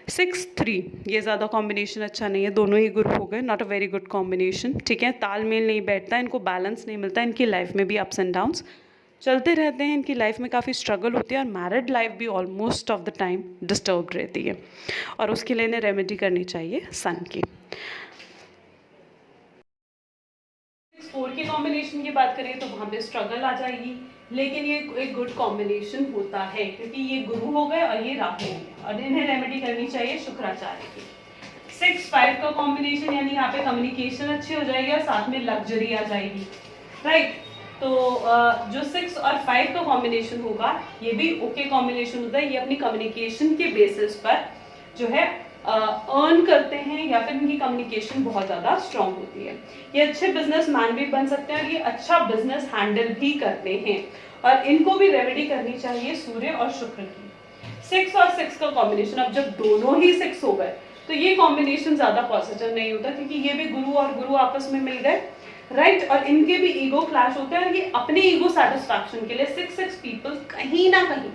6-3 ये ज़्यादा कॉम्बिनेशन अच्छा नहीं है, दोनों ही गुरु हो गए, not a very good combination, ठीक है। तालमेल नहीं बैठता, इनको बैलेंस नहीं मिलता, इनकी लाइफ में भी अप्स एंड डाउन्स चलते रहते हैं, इनकी लाइफ में काफ़ी स्ट्रगल होती है और मैरिड लाइफ भी almost of the time disturb रहती है और उसके लिए इन्हें रेमेडी करनी चाहिए सन की। 4 की कॉम्बिनेशन की बात करें तो वहाँ पे स्ट्रगल आ जाएगी, लेकिन ये एक गुड कॉम्बिनेशन होता है क्योंकि ये गुरु हो गए और ये राहु हो गए और इन्हें रेमेडी करनी चाहिए शुक्राचार्य की। 6-5 का कॉम्बिनेशन यानी यहाँ पे कम्युनिकेशन अच्छी हो जाएगी और साथ में लग्जरी आ जाएगी, राइट। तो जो 6 और 5 का कॉम्बिनेशन होगा ये भी ओके कॉम्बिनेशन होता है। ये अपनी कम्युनिकेशन के बेसिस पर जो है अर्न करते हैं या फिर इनकी कम्युनिकेशन बहुत ज़्यादा स्ट्रांग होती है। ये अच्छे बिजनेसमैन भी बन सकते हैं और ये अच्छा बिजनेस हैंडल भी करते हैं और इनको भी रेमेडी करनी चाहिए सूर्य और शुक्र की। 6 और 6 का कॉम्बिनेशन, अब जब दोनों ही 6 हो गए तो ये कॉम्बिनेशन ज़्यादा पॉजिटिव नहीं होता क्योंकि ये भी गुरु और गुरु आपस में मिल गए, राइट। और इनके भी ईगो क्लैश होते हैं और ये अपने ईगो सेटिस्फैक्शन के लिए 6-6 पीपल कहीं ना कहीं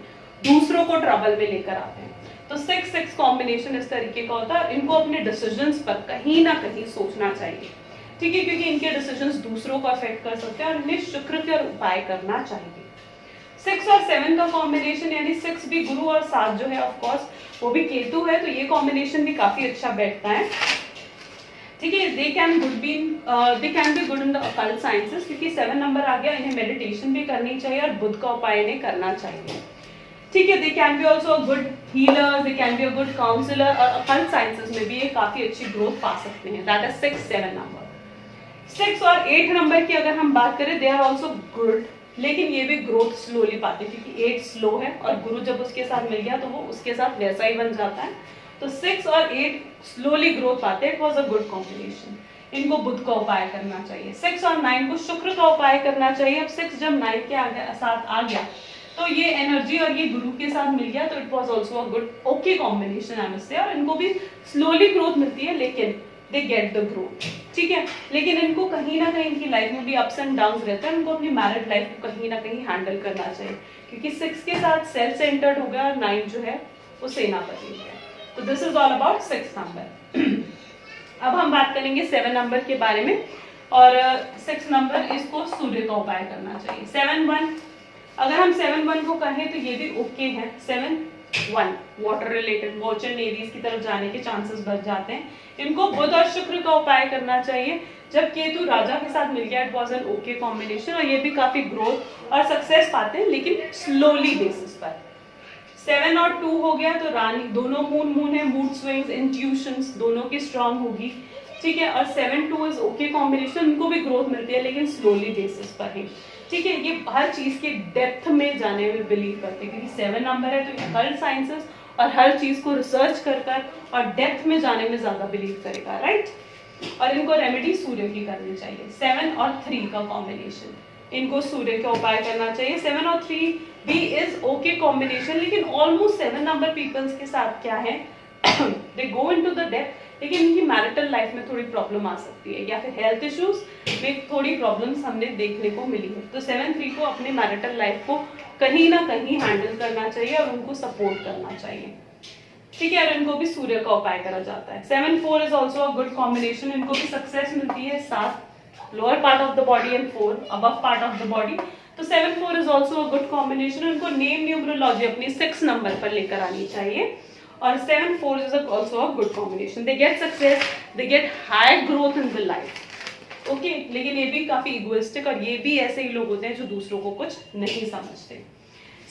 दूसरों को ट्रबल में लेकर आते हैं। तो 6-6 कॉम्बिनेशन इस तरीके का होता है। इनको अपने डिसीजंस पर कहीं ना कहीं सोचना चाहिए, ठीक है, क्योंकि इनके डिसीजंस दूसरों को अफेक्ट कर सकते हैं और इन्हें शुक्र के उपाय करना चाहिए। 6 और 7 का कॉम्बिनेशन यानी 6 भी गुरु और 7 जो है ऑफ कोर्स वो भी केतु है, तो ये कॉम्बिनेशन भी काफी अच्छा बैठता है, ठीक है। They can be good in the occult sciences क्योंकि 7 नंबर आ गया, इन्हें मेडिटेशन भी करनी चाहिए और बुध का उपाय इन्हें करना चाहिए, ठीक है। They can be also good healer, they can be a good counsellor और अकल्ट साइंसेस में भी ये काफी अच्छी ग्रोथ पा सकते हैं। That is 6-7 number. 6 और 8 नंबर की अगर हम बात करें दे आर ऑल्सो गुड, लेकिन ये भी ग्रोथ स्लोली पाते हैं क्योंकि 8 स्लो है और गुरु जब उसके साथ मिल गया तो वो उसके साथ वैसा ही बन जाता है। तो 6 और 8 स्लोली ग्रोथ पाते हैं। It was a good combination. इनको बुध का उपाय करना चाहिए। 6 और 9 को शुक्र का उपाय करना चाहिए। अब 6 जब 9 के साथ आ गया तो ये एनर्जी और ये गुरु के साथ मिल गया तो it was also a good okay combination I must say. और इनको भी स्लोली ग्रोथ मिलती है लेकिन दे गेट द ग्रोथ, ठीक है। लेकिन इनको कहीं ना कहीं इनकी लाइफ में भी अप्स एंड डाउन्स रहते हैं। इनको अपनी मैरिड लाइफ को कहीं ना कहीं हैंडल करना चाहिए क्योंकि 6 के साथ सेल्फ सेंटर्ड हो गया और 9 जो है वो सेनापति हो गया। तो this is all about 6 number. अब हम बात करेंगे 7 नंबर के बारे में और 6 नंबर इसको सूर्य का उपाय करना चाहिए। 7-1 अगर हम 7-1 को कहें तो ये भी ओके है। 7-1 वाटर रिलेटेड मर्चेंट नेवीज की तरफ जाने के चांसेस बढ़ जाते हैं। इनको बुध और शुक्र का उपाय करना चाहिए। जब केतु राजा के साथ मिल गया it was N okay combination और ये भी काफी ग्रोथ और सक्सेस पाते हैं लेकिन स्लोली बेसिस पर। 7 और 2 हो गया तो रानी दोनों मून है, मूड स्विंग्स इंट्यूशंस दोनों की स्ट्रांग होगी, ठीक है। और 7-2 इज ओके कॉम्बिनेशन। उनको भी ग्रोथ मिलती है लेकिन स्लोली बेसिस पर है, ठीक है। ये हर चीज के डेप्थ में जाने में बिलीव करते हैं क्योंकि 7 नंबर है तो ये हर साइंसेस और हर चीज को रिसर्च कर और डेप्थ में जाने में ज्यादा बिलीव करेगा, राइट। और इनको रेमेडी सूर्य की करनी चाहिए। 7 और 3 का कॉम्बिनेशन, इनको सूर्य का उपाय करना चाहिए। 7 और 3 भी इज ओके कॉम्बिनेशन लेकिन ऑलमोस्ट 7 नंबर पीपल्स के साथ क्या है दे गो इनटू द डेप्थ लेकिन इनकी मैरिटल लाइफ में थोड़ी प्रॉब्लम आ सकती है या फिर हेल्थ इश्यूज में थोड़ी प्रॉब्लम्स हमने देखने को मिली है। तो 7-3 को अपने मैरिटल लाइफ को कहीं ना कहीं हैंडल करना चाहिए और उनको सपोर्ट करना चाहिए, ठीक है। और इनको भी सूर्य का उपाय करा जाता है। 7-4 is also a good combination. इनको भी सक्सेस मिलती है 7 lower part of the body and 4 above part of the body. तो 7-4 is also a good combination. इनको नेम न्यूमरोलॉजी अपनी 6 नंबर पर लेकर आनी चाहिए और 7-4 is also a good combination. They get success, they get high growth in the life. Okay, लेकिन ये भी काफी इगोइस्टिक और ये भी ऐसे ही लोग होते हैं जो दूसरों को कुछ नहीं समझते।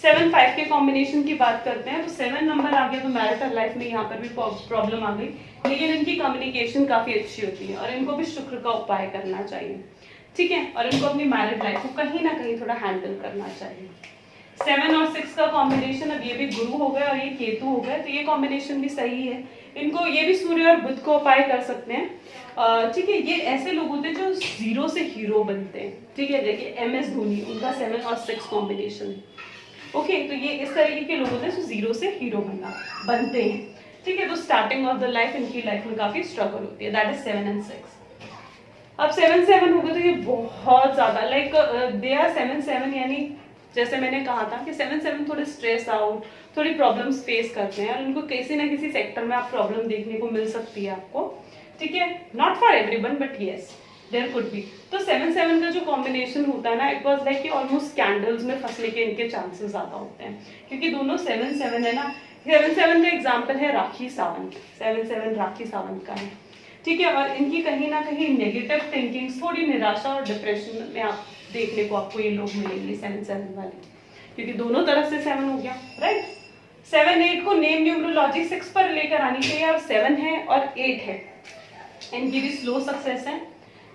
7-5 के कॉम्बिनेशन की बात करते हैं तो 7 नंबर आ गया तो मैरिटल लाइफ में यहाँ पर भी प्रॉब्लम आ गई लेकिन इनकी कम्युनिकेशन काफी अच्छी होती है और इनको भी शुक्र का उपाय करना चाहिए। ठीक है, और इनको अपनी मैरिड लाइफ को कहीं ना कहीं थोड़ा हैंडल करना चाहिए। 7 और 6 का कॉम्बिनेशन, अब ये भी गुरु हो गए और ये केतु हो गए, तो ये कॉम्बिनेशन भी सही है। इनको ये भी सूर्य और बुध को उपाय कर सकते हैं। ठीक है, ये ऐसे लोग होते हैं जो 0 से हीरो बनते हैं। ठीक है, देखिए MS धोनी, उनका 7 और 6 कॉम्बिनेशन है। ओके, तो ये इस तरीके के लोग होते हैं जो 0 से हीरो बनते हैं। ठीक है, तो स्टार्टिंग ऑफ द लाइफ इनकी लाइफ में काफी स्ट्रगल होती है, दैट इज 7 and 6। अब 7 हो गए तो ये बहुत ज्यादा लाइक दे आर 7 यानी जैसे मैंने कहा था कि 7 थोड़े स्ट्रेस आउट, थोड़ी प्रॉब्लम्स फेस करते हैं और उनको किसी ना किसी सेक्टर में आप प्रॉब्लम देखने को मिल सकती है आपको। ठीक है, not for everyone but yes there could be. तो 7 का जो कॉम्बिनेशन होता है ना, इट वाज लाइक कि ऑलमोस्ट स्कैंडल्स में फंसने के इनके चांसेस ज्यादा होते हैं, क्योंकि दोनों 7 है ना। 7 का एग्जाम्पल है राखी सावंत, 7 राखी सावंत का है। ठीक है, और इनकी कहीं ना कहीं नेगेटिव थिंकिंग, थोड़ी निराशा और डिप्रेशन में आप देखने को आपको ये लोग मिलेंगे 7 वाले, क्योंकि दोनों तरफ से 7 हो गया, राइट। 7 8 को नेम न्यूमरोलॉजी 6 पर लेकर आनी चाहिए, और 7 है और 8 है, इनकी भी स्लो सक्सेस है।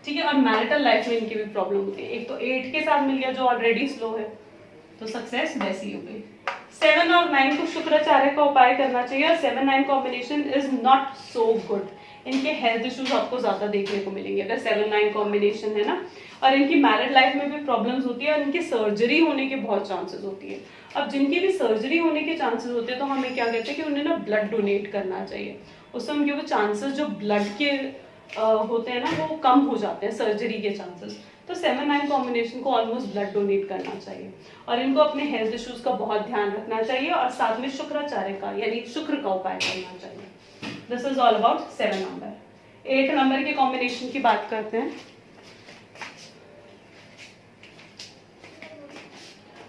ठीक है, और मैरिटल लाइफ में इनकी भी प्रॉब्लम होती है। एक तो 8 के साथ मिल गया जो ऑलरेडी स्लो है, तो सक्सेस वैसी हो गई। 7 और 9 को शुक्राचार्य का उपाय करना चाहिए, और 7-9 combination is not so good. इनके हेल्थ इश्यूज आपको ज्यादा देखने को मिलेंगे अगर 7-9 कॉम्बिनेशन है ना, और इनकी मैरिड लाइफ में भी प्रॉब्लम्स होती है, और इनकी सर्जरी होने के बहुत चांसेस होती है। अब जिनकी भी सर्जरी होने के चांसेस होते हैं तो हमें क्या कहते हैं कि उन्हें ना ब्लड डोनेट करना चाहिए। उस समय वो चांसेस जो ब्लड के होते हैं ना वो कम हो जाते हैं, सर्जरी के चांसेस। तो 7-9 कॉम्बिनेशन को ऑलमोस्ट ब्लड डोनेट करना चाहिए, और इनको अपने हेल्थ इश्यूज का बहुत ध्यान रखना चाहिए, और साथ में शुक्राचार्य का यानी शुक्र का उपाय करना चाहिए। This is all about 7 number. 8 number के कॉम्बिनेशन की बात करते हैं।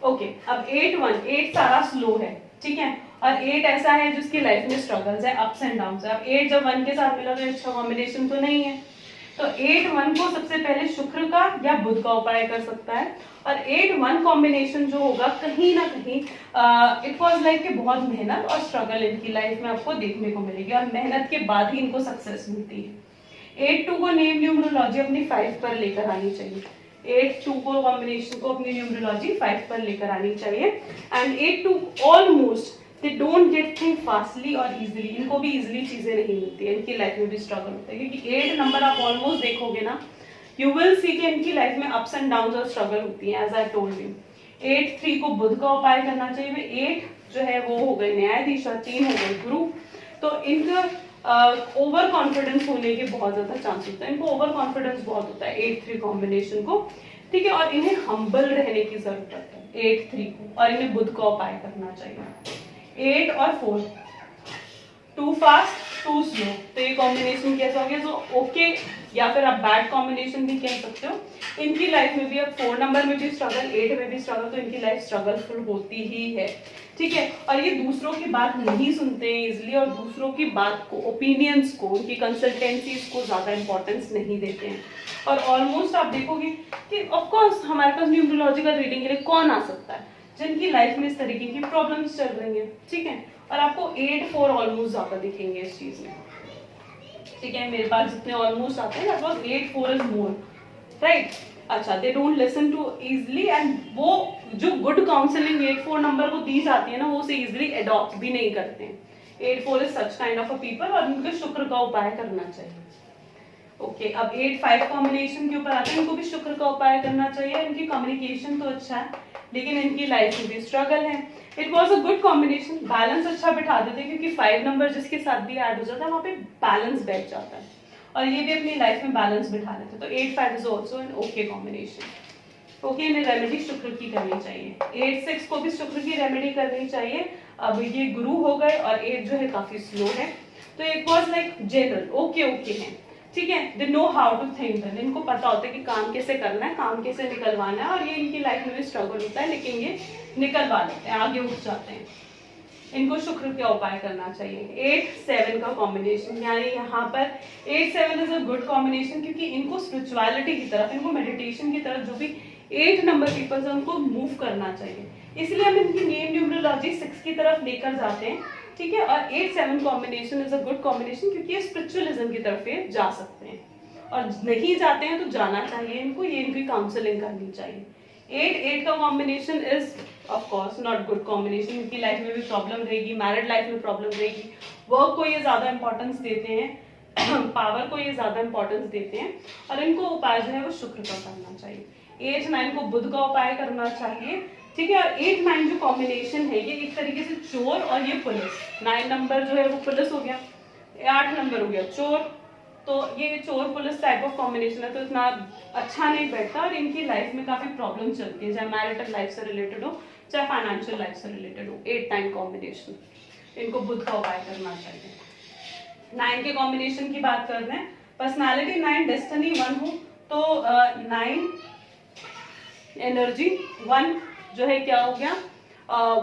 ओके, अब 8 सारा स्लो है, ठीक है, और 8 ऐसा है जिसकी लाइफ में स्ट्रगल्स है, अप्स एंड डाउन्स है। अब 8 जब 1 के साथ मिला तो अच्छा कॉम्बिनेशन तो नहीं है, तो 8-1 को सबसे पहले शुक्र का या बुध का उपाय कर सकता है। और 8-1 कॉम्बिनेशन जो होगा कहीं ना कहीं इट वाज लाइक कि बहुत मेहनत और स्ट्रगल इनकी लाइफ में आपको देखने को मिलेगी, और मेहनत के बाद ही इनको सक्सेस मिलती है। 8-2 को नेम न्यूमरोलॉजी अपनी 5 पर लेकर आनी चाहिए। 8-2 को कॉम्बिनेशन को अपनी न्यूमरोलॉजी 5 पर लेकर आनी चाहिए। And 8-2 almost they don't gate thing fastly और इजीली, इनको भी इजीली चीजें नहीं मिलती है, इनकी लाइफ में भी स्ट्रगल होता है, क्योंकि 8 नंबर आप ऑलमोस्ट देखोगे ना, यू विल सी कि इनकी लाइफ में अप्स एंड डाउन्स और स्ट्रगल होती है, एज आई टोल्ड यू। 8-3 को बुध का उपाय करना चाहिए। 8 जो है वो हो गए न्यायाधीश, 3 हो गए गुरु, तो इनका ओवर कॉन्फिडेंस होने के बहुत ज्यादा चांस होता है, इनको ओवर कॉन्फिडेंस बहुत होता है 8-3 कॉम्बिनेशन को, ठीक है, और इन्हें हम्बल रहने की जरूरत है 8-3 को, और इन्हें बुध का उपाय करना चाहिए। 8 और 4, 2 फास्ट 2 स्लो, तो ये कॉम्बिनेशन कैसा हो गया, तो ओके या फिर आप बैड कॉम्बिनेशन भी कह सकते हो। इनकी लाइफ में भी अब 4 नंबर में भी स्ट्रगल, 8 में भी स्ट्रगल, तो इनकी लाइफ स्ट्रगलफुल होती ही है, ठीक है। और ये दूसरों की बात नहीं सुनते हैं इजिली, और दूसरों की बात को, ओपिनियंस को, उनकी कंसल्टेंसीज को ज्यादा इंपॉर्टेंस नहीं देते हैं। और ऑलमोस्ट आप देखोगे कि ऑफकोर्स हमारे पास न्यूमरोलॉजिकल रीडिंग के लिए कौन आ सकता है, जिनकी लाइफ में इस तरीके की प्रॉब्लम्स चल रही हैं, ठीक है, और आपको 8-4 ऑलमोस्ट ज्यादा दिखेंगे इस चीज में, ठीक है। मेरे पास जितने ऑलमोस्ट आते हैं, 8-4 इज मोर, राइट। अच्छा, they don't listen to easily, and वो जो गुड काउंसलिंग 8-4 नंबर को दी जाती है ना, वो उसे इजिली अडॉप्ट भी नहीं करते हैं। 8-4 is such kind of a people, और उनके शुक्र का उपाय करना चाहिए। ओके, अब 8-5 कॉम्बिनेशन के ऊपर आते हैं, इनको भी शुक्र का उपाय करना चाहिए। इनकी कम्युनिकेशन तो अच्छा है, लेकिन इनकी लाइफ में भी स्ट्रगल है। It was a good combination, balance अच्छा बिठा देते, क्योंकि 5 नंबर जिसके साथ भी ऐड हो जाता है वहां पे बैलेंस बैठ जाता है, और ये भी अपनी लाइफ में बैलेंस बिठा लेते, तो 8-5 is also an okay combination. Okay, इन्हें रेमेडी शुक्र की करनी चाहिए। 8-6 को भी शुक्र की रेमेडी करनी चाहिए। अब ये गुरु हो गए, और 8 जो है काफी स्लो है, तो it was like general okay है, ठीक है। They know how to think, इनको पता होता है कि काम कैसे करना है, काम कैसे निकलवाना है, और ये इनकी लाइफ में भी स्ट्रगल होता है, लेकिन ये निकलवा लेते हैं, आगे उठ जाते हैं। इनको शुक्र का उपाय करना चाहिए। 8-7 का कॉम्बिनेशन, यानी यहाँ पर 8-7 इज अ गुड कॉम्बिनेशन, क्योंकि इनको स्पिरिचुअलिटी की तरफ, इनको मेडिटेशन की तरफ, जो भी 8 नंबर पीपल्स है उनको मूव करना चाहिए, इसलिए हम इनकी नेम न्यूमरोलॉजी 6 की तरफ लेकर जाते हैं, ठीक है। और 8-7 combination is a good combination, क्योंकि ये स्पिरिचुअलिज्म की तरफ ये जा सकते हैं। और नहीं जाते हैं तो जाना चाहिए इनको, ये इनकी काउंसलिंग करनी चाहिए। 8 का combination is of course not good combination, इनकी लाइफ में भी प्रॉब्लम रहेगी, मैरिड लाइफ में प्रॉब्लम रहेगी, वर्क को ये ज़्यादा इंपॉर्टेंस देते हैं पावर को ये ज़्यादा इंपॉर्टेंस देते हैं, और इनको उपाय जो है वो शुक्र का करना चाहिए। 8, 9 को बुध का उपाय करना चाहिए, ठीक है। और 8, 9 जो कॉम्बिनेशन है ये एक तरीके से चोर और ये पुलिस, 9 नंबर जो है वो पुलिस हो गया, 8 नंबर हो गया चोर, तो ये चोर पुलिस टाइप ऑफ कॉम्बिनेशन है, तो इतना अच्छा नहीं बैठता और इनकी लाइफ में काफ़ी प्रॉब्लम चलती है, चाहे मैरिटल लाइफ से रिलेटेड हो चाहे फाइनेंशियल लाइफ से रिलेटेड हो। 8, 9 कॉम्बिनेशन, इनको बुध का उपाय करना चाहिए। 9 के कॉम्बिनेशन की बात कर रहे हैं, पर्सनैलिटी 9, डेस्टिनी 1 हो तो 9 एनर्जी, 1 जो है क्या हो गया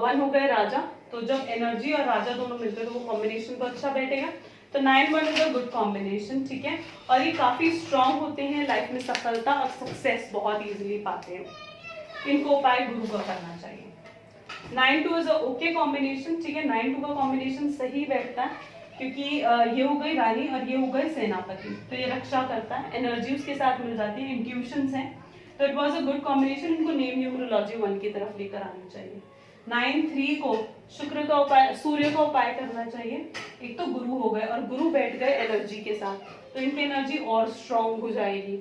1 हो गए राजा, तो जब एनर्जी और राजा दोनों मिलकर तो वो कॉम्बिनेशन तो अच्छा बैठेगा, तो 9, 1 इज अ गुड कॉम्बिनेशन, ठीक है। और ये काफी स्ट्रांग होते हैं, लाइफ में सफलता और सक्सेस बहुत इजीली पाते हैं, इनको उपाय गुरु का करना चाहिए। 9, 2 इज अ ओके कॉम्बिनेशन, ठीक है। 9, 2 का कॉम्बिनेशन सही बैठता है क्योंकि ये हो गई रानी और ये हो गए सेनापति, तो ये रक्षा करता है, एनर्जी उसके साथ मिल जाती है, इंट्यूशंस हैं, तो it was a good combination, इनको नेम न्यूमरोलॉजी 1 की तरफ लेकर आनी चाहिए। 9, 3 को शुक्र का उपाय, सूर्य का उपाय करना चाहिए, एक तो गुरु हो गए और गुरु बैठ गए एनर्जी के साथ, तो इनकी एनर्जी और स्ट्रांग हो जाएगी,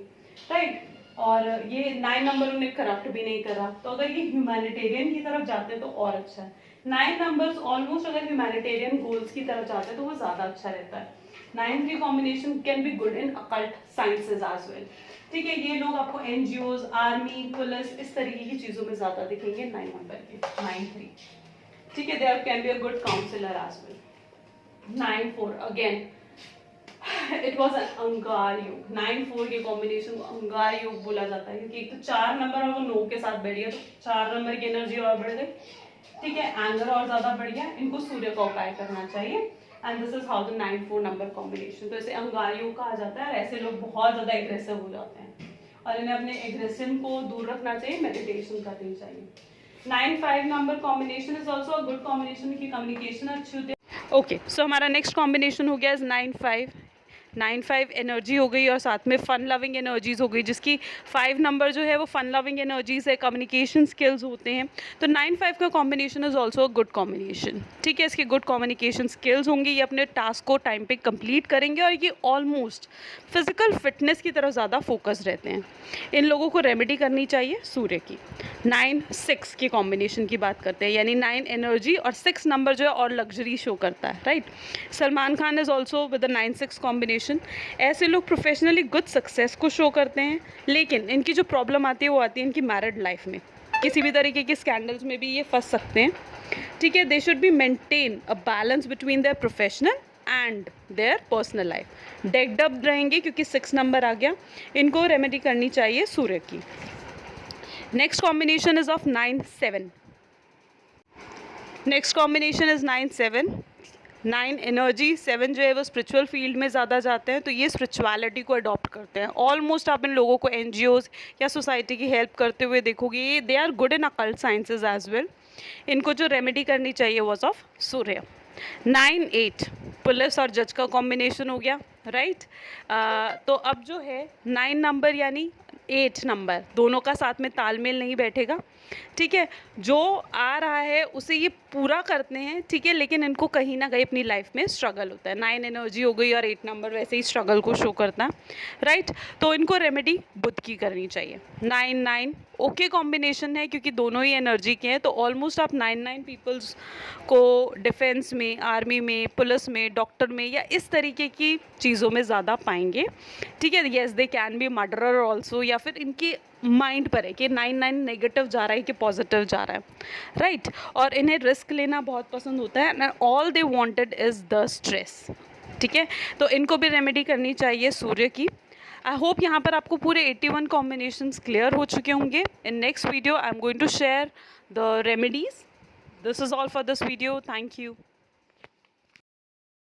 राइट। और ये 9 नंबर उन्हें करप्ट भी नहीं करा, तो अगर ये ह्यूमैनिटेरियन की तरफ जाते तो और अच्छा है। 9 नंबर्स ऑलमोस्ट अगर ह्यूमैनिटेरियन गोल्स की तरफ जाते तो वो ज्यादा अच्छा रहता है। 9, 3 combination can be good in occult sciences as well, ठीक है। ये लोग आपको एनजीओज, आर्मी, पुलिस इस तरीके की चीजों में ज्यादा दिखेंगे 9 नंबर के, 9, 3, ठीक है। There can be a good counsellor as well. 9, 4 again it was an अंगार योग, 9, 4 के कॉम्बिनेशन को अंगार योग बोला जाता है क्योंकि एक तो 4 नंबर और वो 9 के साथ बैठ गया, तो 4 नंबर की एनर्जी और बढ़ गई, ठीक है, एंगर और ज्यादा बढ़ गया, इनको सूर्य का उपाय करना चाहिए, and this is how the 9, 4 number combination, तो इसे अंगार योग कहा जाता है। ऐसे लोग बहुत ज्यादा एग्रेसिव हो जाते हैं और इन्हें अपने एग्रेशन को दूर रखना चाहिए, मेडिटेशन करनी चाहिए। 9, 5 number combination is also a good combination की कम्युनिकेशन अच्छी होती है। ओके, सो हमारा नेक्स्ट कॉम्बिनेशन हो गया 9, 5, 9, 5 एनर्जी हो गई और साथ में फन लविंग एनर्जीज हो गई, जिसकी 5 नंबर जो है वो फन लविंग एनर्जीज है, कम्युनिकेशन स्किल्स होते हैं, तो 9, 5 का combination is also a good combination, ठीक है। इसके गुड कम्युनिकेशन स्किल्स होंगी, ये अपने टास्क को टाइम पे कंप्लीट करेंगे और ये ऑलमोस्ट फिजिकल फिटनेस की तरफ ज़्यादा फोकस रहते हैं। इन लोगों को रेमेडी करनी चाहिए सूर्य की। 9, 6 की कॉम्बिनेशन की बात करते हैं, यानी 9 एनर्जी और 6 नंबर जो है और लग्जरी शो करता है, right. Salman Khan is also with the 9, 6 combination. ऐसे लोग प्रोफेशनली गुड सक्सेस को शो करते हैं, लेकिन इनकी जो प्रॉब्लम आती है वो आती है इनकी मैरिड लाइफ में, किसी भी तरीके के स्कैंडल्स में भी ये फंस सकते हैं, ठीक है। They should be maintain a balance between their professional and their personal life. Decked up रहेंगे क्योंकि 6 नंबर आ गया, इनको रेमेडी करनी चाहिए सूर्य की। Next combination is of 9, 7। Next combination is 9, 7। 9 energy, 7 जो है वो स्पिरिचुअल फील्ड में ज़्यादा जाते हैं, तो ये स्पिरिचुअलिटी को अडॉप्ट करते हैं। ऑलमोस्ट आप इन लोगों को एनजीओज या सोसाइटी की हेल्प करते हुए देखोगे, ये they are good in occult sciences as well. इनको जो रेमेडी करनी चाहिए वॉज ऑफ सूर्य। 9, 8 पुलिस और जज का कॉम्बिनेशन हो गया, राइट। तो अब जो है 9 नंबर यानी 8 नंबर दोनों का साथ में तालमेल नहीं बैठेगा, ठीक है। जो आ रहा है उसे ये पूरा करते हैं, ठीक है, लेकिन इनको कहीं ना कहीं अपनी लाइफ में स्ट्रगल होता है। 9 एनर्जी हो गई और 8 नंबर वैसे ही स्ट्रगल को शो करता है, राइट। तो इनको रेमेडी बुध की करनी चाहिए। 9, 9 ओके कॉम्बिनेशन है क्योंकि दोनों ही एनर्जी के हैं, तो ऑलमोस्ट आप 9, 9 पीपल्स को डिफेंस में, आर्मी में, पुलिस में, डॉक्टर में या इस तरीके की चीज़ों में ज़्यादा पाएंगे, ठीक है। Yes they can B murderer also, या फिर इनकी माइंड पर है कि 9, 9 नेगेटिव जा रहा है कि पॉजिटिव जा रहा है, राइट। और इन्हें रिस्क लेना बहुत पसंद होता है, and all they wanted is the stress, ठीक है। तो इनको भी रेमेडी करनी चाहिए सूर्य की। आई होप यहाँ पर आपको पूरे 81 कॉम्बिनेशंस क्लियर हो चुके होंगे। In next video I am going to share the remedies. This is all for this video. Thank you.